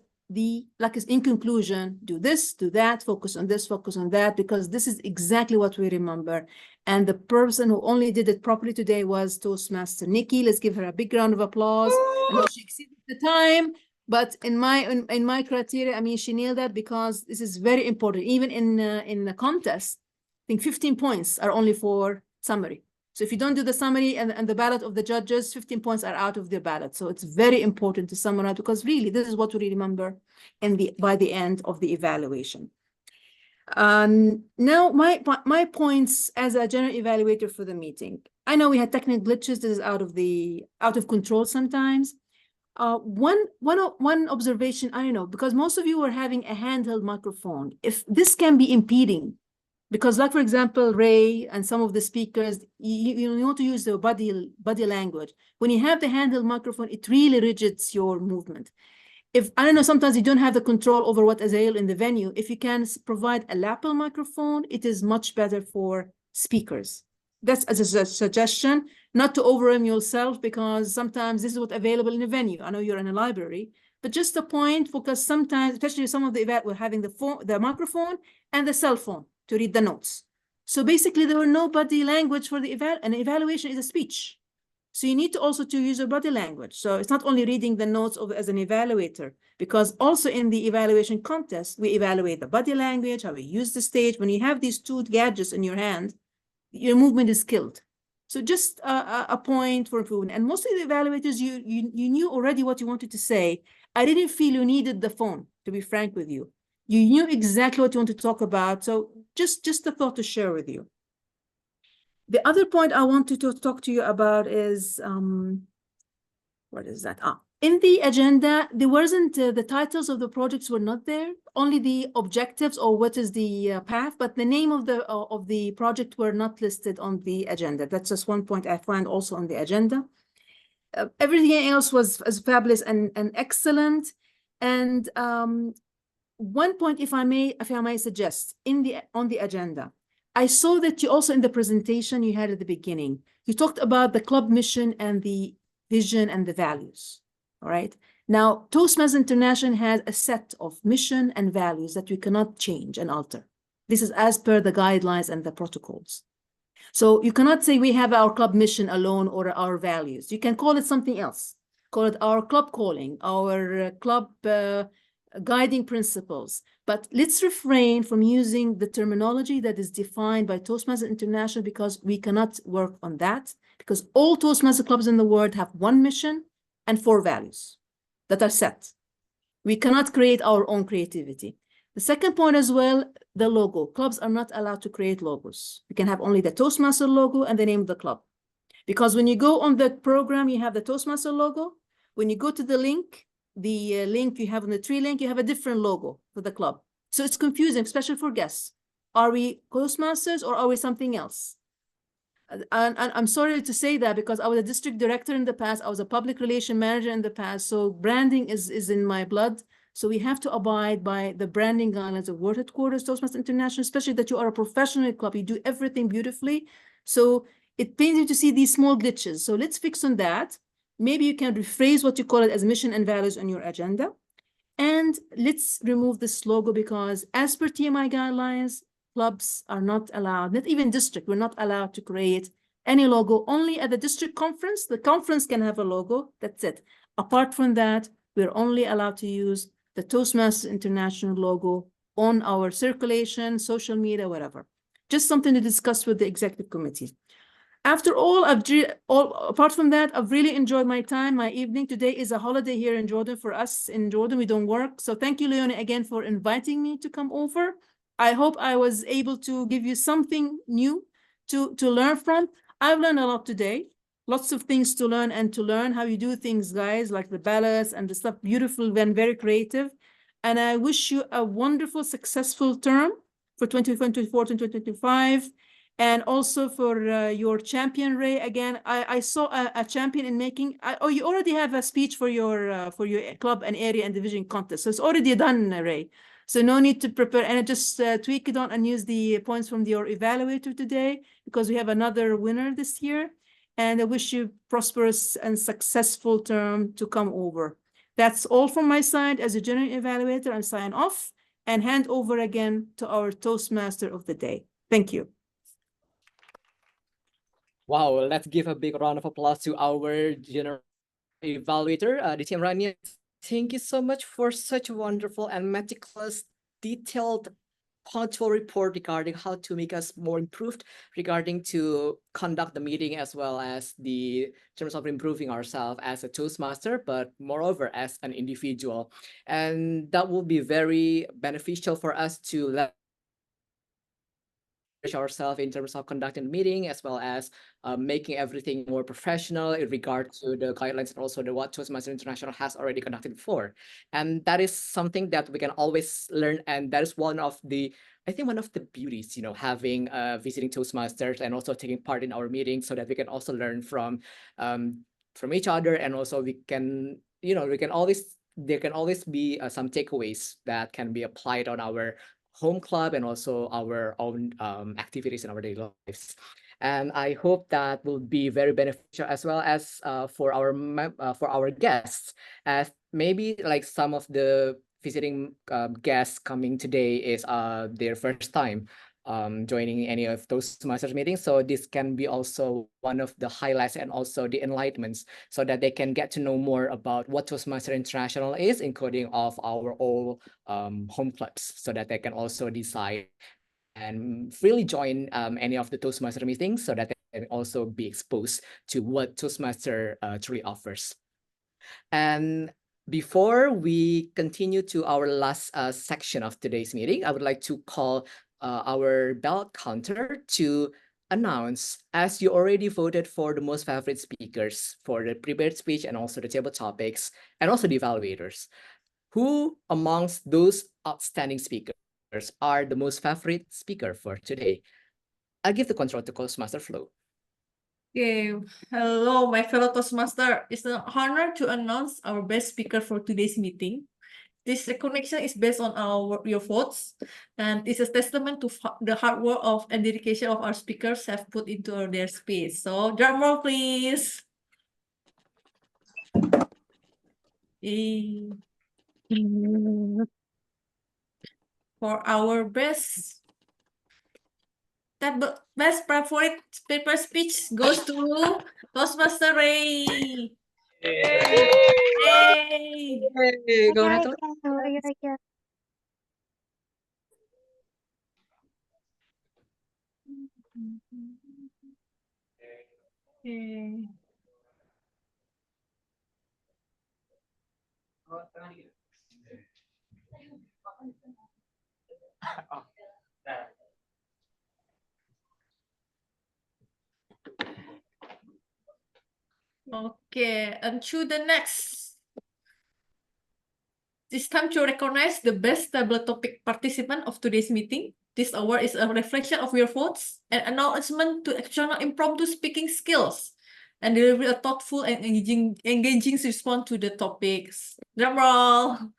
like in conclusion, do this, do that, focus on this, focus on that, because this is exactly what we remember. And the person who only did it properly today was Toastmaster Nikki. Let's give her a big round of applause. I know she exceeded the time, but in my criteria, I mean, she nailed that, because this is very important. Even in the contest, I think 15 points are only for summary. So if you don't do the summary and the ballot of the judges, 15 points are out of the ballot. So it's very important to summarize, because really this is what we remember by the end of the evaluation. Now my points as a general evaluator for the meeting. I know we had technical glitches. This is out of control sometimes. One observation, I don't know, because most of you were having a handheld microphone. If this can be impeding, because like, for example, Ray and some of the speakers, you want to use the body language. When you have the handheld microphone, it really rigids your movement. If, I don't know, sometimes you don't have the control over what is available in the venue. If you can provide a lapel microphone, it is much better for speakers. That's as a suggestion, not to overwhelm yourself, because sometimes this is what's available in a venue. I know you're in a library, but just a point, because sometimes, especially some of the event, we're having the microphone and the cell phone to read the notes. So basically there were no body language for the an evaluation is a speech. So you need to also use your body language. So it's not only reading the notes as an evaluator, because also in the evaluation contest, we evaluate the body language, how we use the stage. When you have these 2 gadgets in your hand, your movement is killed. So just a point for improvement. And most of the evaluators, you knew already what you wanted to say. I didn't feel you needed the phone, to be frank with you. You knew exactly what you want to talk about. So just a thought to share with you. The other point I wanted to talk to you about is, what is that? In the agenda, there wasn't, the titles of the projects were not there, only the objectives or what is the path, but the name of the project were not listed on the agenda. That's just one point I find also on the agenda. Everything else was fabulous and excellent. And one point, if I may suggest, on the agenda, I saw that you also in the presentation you had at the beginning, you talked about the club mission and the vision and the values. All right. Now, Toastmasters International has a set of mission and values that we cannot change and alter. This is as per the guidelines and the protocols. So you cannot say we have our club mission alone or our values. You can call it something else. Call it our club calling, our club guiding principles. But let's refrain from using the terminology that is defined by Toastmasters International, because we cannot work on that, because all Toastmaster clubs in the world have one mission and 4 values that are set. We cannot create our own creativity. The second point as well, the logo. Clubs are not allowed to create logos. We can have only the Toastmaster logo and the name of the club. Because when you go on the program, you have the Toastmaster logo. When you go to the link you have on the tree link, you have a different logo for the club. So it's confusing, especially for guests. Are we Toastmasters or are we something else? And I'm sorry to say that, because I was a district director in the past. I was a public relation manager in the past. So branding is in my blood. So we have to abide by the branding guidelines of World Headquarters Toastmasters International, especially that you are a professional club. You do everything beautifully. So it pains me to see these small glitches. So let's fix on that. Maybe you can rephrase what you call it as mission and values on your agenda. And let's remove this logo, because as per TMI guidelines, clubs are not allowed, not even district, we're not allowed to create any logo. Only at the district conference, the conference can have a logo, that's it. Apart from that, we're only allowed to use the Toastmasters International logo on our circulation, social media, whatever. Just something to discuss with the executive committee. After all, apart from that, I've really enjoyed my time, my evening. Today is a holiday here in Jordan for us. In Jordan, we don't work. So thank you, Leonie, again for inviting me to come over. I hope I was able to give you something new to learn from. I've learned a lot today. Lots of things to learn and to learn how you do things, guys, like the ballots and the stuff, beautiful and very creative. And I wish you a wonderful, successful term for 2024 to 2025. And also for your champion, Ray. Again, I saw a champion in making. Oh, you already have a speech for your club and area and division contest. So it's already done, Ray. So no need to prepare, and just tweak it on and use the points from your evaluator today, because we have another winner this year. And I wish you prosperous and successful term to come over. That's all from my side. As a general evaluator, I'm sign off and hand over again to our Toastmaster of the day. Thank you. Wow, let's give a big round of applause to our general evaluator, DTM Rania. Thank you so much for such a wonderful and meticulous, detailed, punctual report regarding how to make us more improved regarding to conduct the meeting, as well as the terms of improving ourselves as a Toastmaster, but moreover as an individual. And that will be very beneficial for us to ourselves in terms of conducting the meeting, as well as making everything more professional in regard to the guidelines and also the what Toastmasters International has already conducted before. And that is something that we can always learn, and that is one of the, I think, one of the beauties, having visiting Toastmasters and also taking part in our meetings, so that we can also learn from each other, and also we can, there can always be some takeaways that can be applied on our home club and also our own activities in our daily lives. And I hope that will be very beneficial, as well as for our guests, as maybe like some of the visiting guests coming today is their first time joining any of those masters meetings. So this can be also one of the highlights and also the enlightenments, so that they can get to know more about what Toastmasters International is, including of our all home clubs, so that they can also decide and freely join any of the Toastmaster meetings, so that they can also be exposed to what Toastmaster truly offers. And Before we continue to our last section of today's meeting, I would like to call our bell counter to announce, as you already voted for the most favorite speakers for the prepared speech and also the table topics and also the evaluators, who amongst those outstanding speakers are the most favorite speaker for today? I'll give the control to Toastmaster Flo. Okay, hello, my fellow Toastmaster. It's an honor to announce our best speaker for today's meeting. This recognition is based on your votes, and it's a testament to the hard work and dedication of our speakers have put into their space. So, drum roll, please. Yay. For our best favorite paper speech goes to Toastmaster Ray. Yay! Yay. Okay, and to the next. It's time to recognize the best table topic participant of today's meeting. This award is a reflection of your votes and acknowledgement to exceptional impromptu speaking skills and deliver a thoughtful and engaging response to the topics. Drum roll.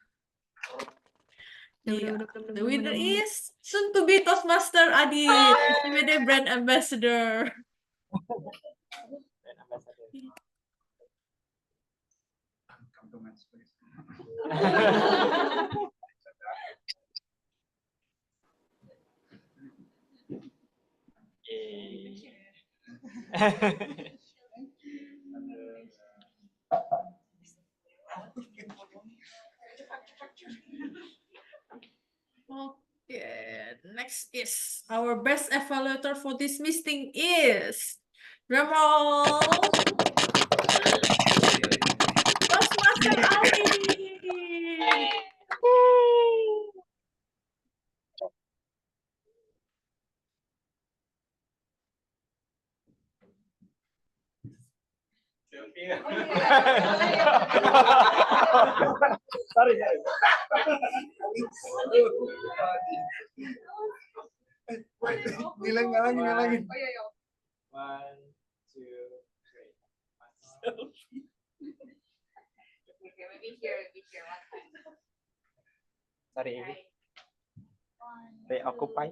The winner is soon to be Toastmaster Adit, SCBD brand ambassador. Okay, next is our best evaluator for this meeting is drum roll. Toastmaster Alvin. Sorry. Ngalangin. 1, 2, 3. Okay, maybe here one time. Sorry. They occupy.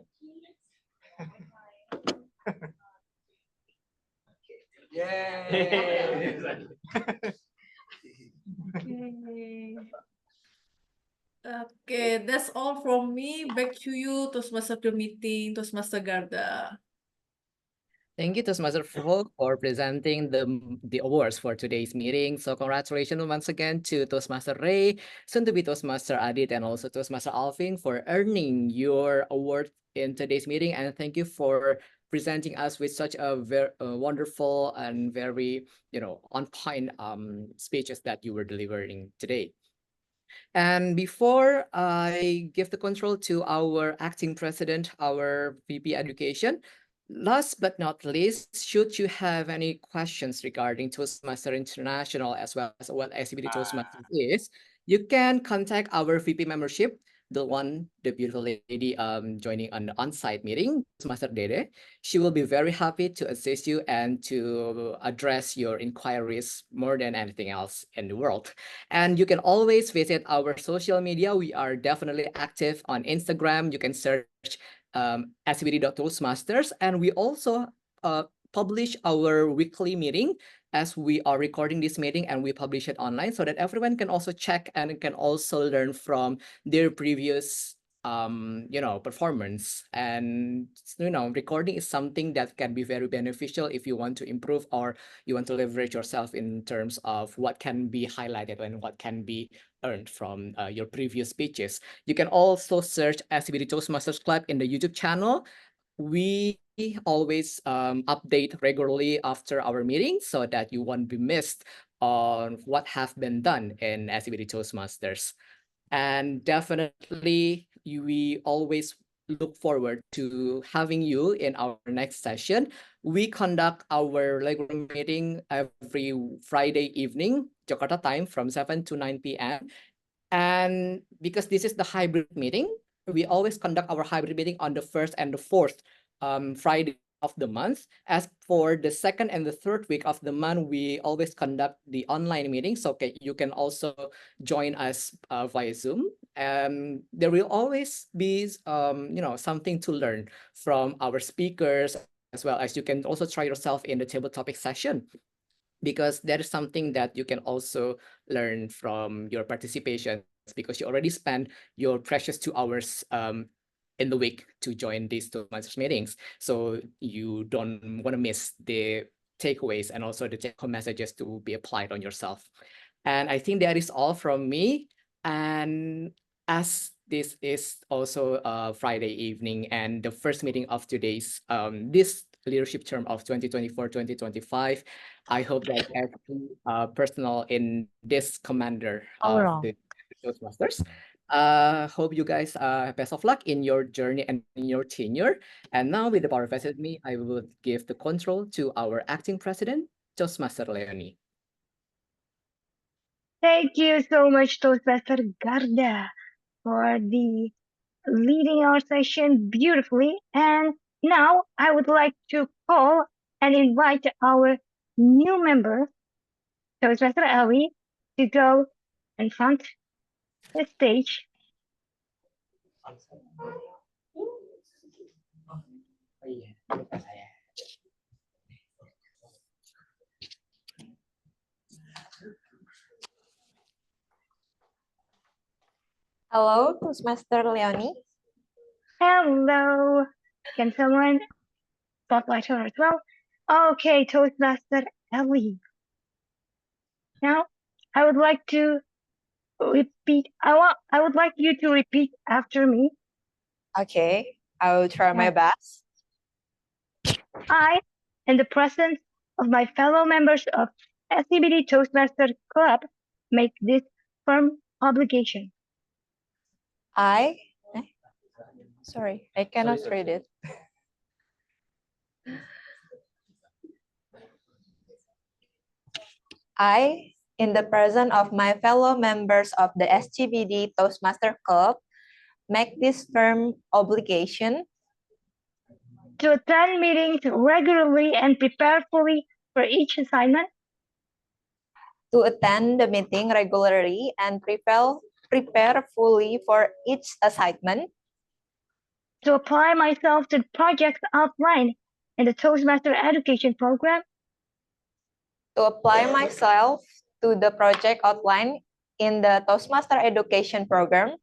Yay! Okay, that's all from me. Back to you, Toastmaster meeting, Toastmaster Garda. Thank you, Toastmaster Flo, for presenting the awards for today's meeting. So congratulations once again to Toastmaster Ray, soon to be Toastmaster Adit, and also Toastmaster Alvin for earning your award in today's meeting. And thank you for presenting us with such a very wonderful and very, on point speeches that you were delivering today. And before I give the control to our acting president, our VP Education, last but not least, should you have any questions regarding Toastmaster International as well as what SCBD Toastmasters is, you can contact our VP membership, the beautiful lady joining an on-site meeting, Toastmaster Dede. She will be very happy to assist you and to address your inquiries more than anything else in the world. And you can always visit our social media. We are definitely active on Instagram. You can search SCBD.Toastmasters, and we also publish our weekly meeting as we are recording this meeting, and we publish it online so that everyone can also check and can also learn from their previous performance. And recording is something that can be very beneficial if you want to improve or you want to leverage yourself in terms of what can be highlighted and what can be earned from your previous speeches. You can also search SCBD Toastmasters Club in the YouTube channel. We always update regularly after our meetings so that you won't be missed on what have been done in SCBD Toastmasters. And definitely, we always look forward to having you in our next session. We conduct our regular meeting every Friday evening, Jakarta time, from 7 to 9 p.m. And because this is the hybrid meeting, we always conduct our hybrid meeting on the first and the fourth Friday of the month. As for the second and the third week of the month, we always conduct the online meetings. So you can also join us via Zoom. There will always be something to learn from our speakers, as well as you can also try yourself in the table topic session, because that is something that you can also learn from your participation, because you already spent your precious 2 hours in the week to join these Toastmasters meetings. So you don't want to miss the takeaways and also the take-home messages to be applied on yourself. And I think that is all from me. And as this is also a Friday evening and the first meeting of today's this leadership term of 2024-2025, I hope that every personnel in this commander of the Toastmasters, hope you guys best of luck in your journey and in your tenure. And now, with the power vested in me, I will give the control to our acting president, Toastmaster Leonie. Thank you so much, Toastmaster Garda, for the leading our session beautifully. And now I would like to call and invite our new member, Toastmaster Ellie, to go in front of the stage. Hello, Toastmaster Leonie. Hello. Can someone spotlight her as well? Okay, Toastmaster Ellie. Now, I would like to repeat. I would like you to repeat after me. Okay, I will try my best. I, in the presence of my fellow members of SCBD Toastmasters Club, make this firm obligation. Sorry, I cannot read it. I, in the presence of my fellow members of the SCBD Toastmaster Club, make this firm obligation to attend meetings regularly and prepare fully for each assignment, to attend the meeting regularly and prepare fully for each assignment, to apply myself to the projects outlined in the Toastmaster Education Program, to apply myself to the project outlined in the Toastmaster Education Program,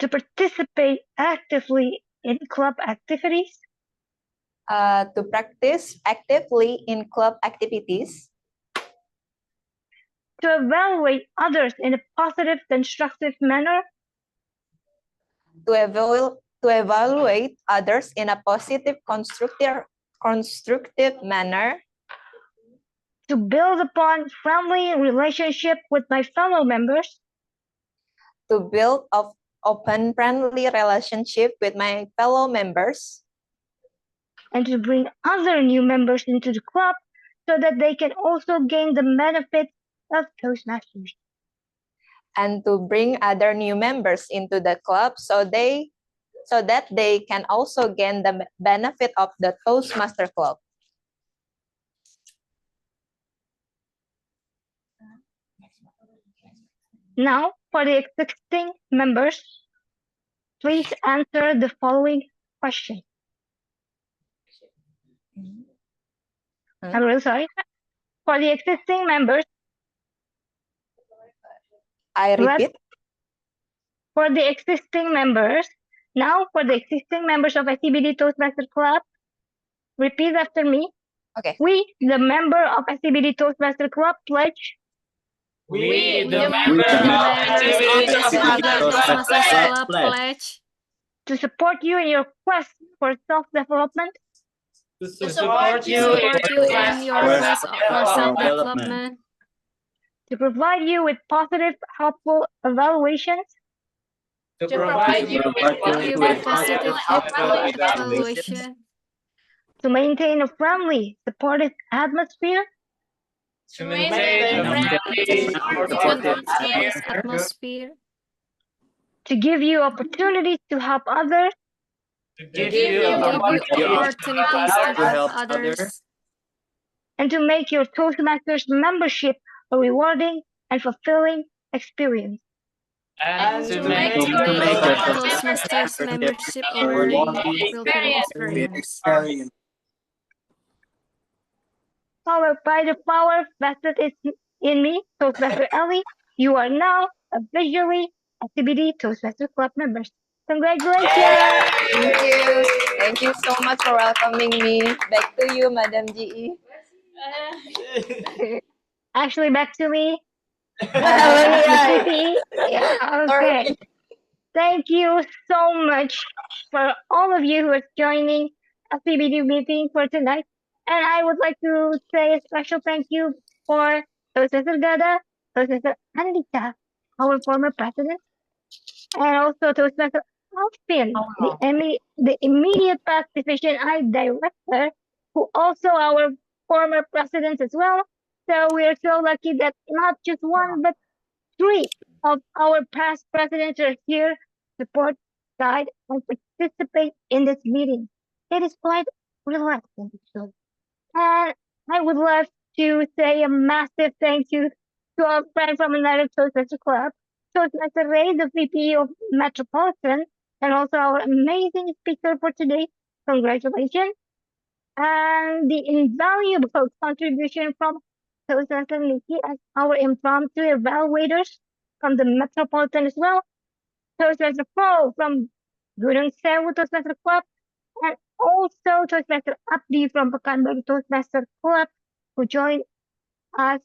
to participate actively in club activities, to practice actively in club activities, to evaluate others in a positive, constructive manner, to evaluate others in a positive, constructive manner, to build upon friendly relationship with my fellow members, to build open, friendly relationship with my fellow members, and to bring other new members into the club so that they can also gain the benefits of Toastmasters. and to bring other new members into the club so that they can also gain the benefit of the Toastmaster Club. Now, for the existing members, please answer the following question. I'm really sorry. For the existing members, I repeat. For the existing members, now for the existing members of SCBD Toastmaster Club, repeat after me. Okay. We, the member of SCBD Toastmaster Club, pledge. We, the members of SCBD Toastmasters Club, pledge to support you in your quest for self-development. to support you in your quest for self-development. to provide you with positive, helpful evaluations, to provide you with positive, helpful evaluation, to maintain a friendly, supportive atmosphere, to maintain a friendly, supportive atmosphere, to give you opportunities to help others, to give you opportunities to help others, and to make your Toastmasters membership a rewarding and fulfilling experience. and to make your Toastmasters membership a rewarding and fulfilling experience. Powered by the power vested in me, Toastmaster Ellie, you are now officially SCBD Toastmasters Club members. Congratulations! Thank you. Thank you so much for welcoming me. Back to you, Madam GE. Actually, back to me. Yeah. Yeah, okay. Thank you so much for all of you who are joining a CBD meeting for tonight. And I would like to say a special thank you for Professor Gada, Professor Andika, our former president, and also Toastmaster Alfin, the immediate past division I director, who also our former president as well. So we are so lucky that not just one, but three of our past presidents are here to support, guide, and participate in this meeting. It is quite relaxing, actually. And I would love to say a massive thank you to our friend from another Toastmaster Club, Toastmaster Ray, the VP of Metropolitan, and also our amazing speaker for today. Congratulations. And the invaluable contribution from Toastmaster Nikki as our impromptu evaluators from the Metropolitan as well. Toastmaster Paul from Gunung Sewu Toastmaster Club, and also Toastmaster Abdi from Pekanbaru Toastmaster Club, who joined us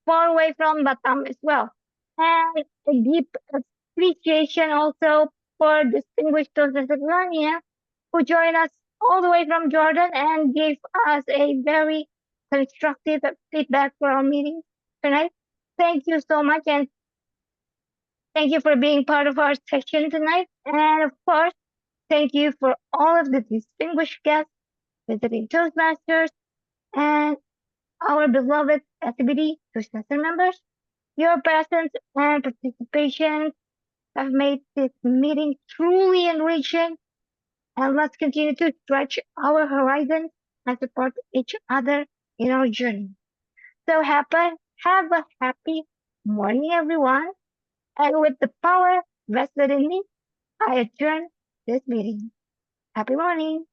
far away from Batam as well. And a deep appreciation also for distinguished Toastmaster Rania, who joined us all the way from Jordan and gave us a very constructive feedback for our meeting tonight. Thank you so much, and thank you for being part of our session tonight. And of course, thank you for all of the distinguished guests visiting Toastmasters and our beloved SCBD Toastmaster members. Your presence and participation have made this meeting truly enriching, and let's continue to stretch our horizons and support each other in our journey. So have a happy morning, everyone. And with the power vested in me, I adjourn this meeting. Happy morning.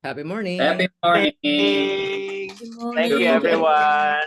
Happy morning. Happy morning. Thank you, everyone.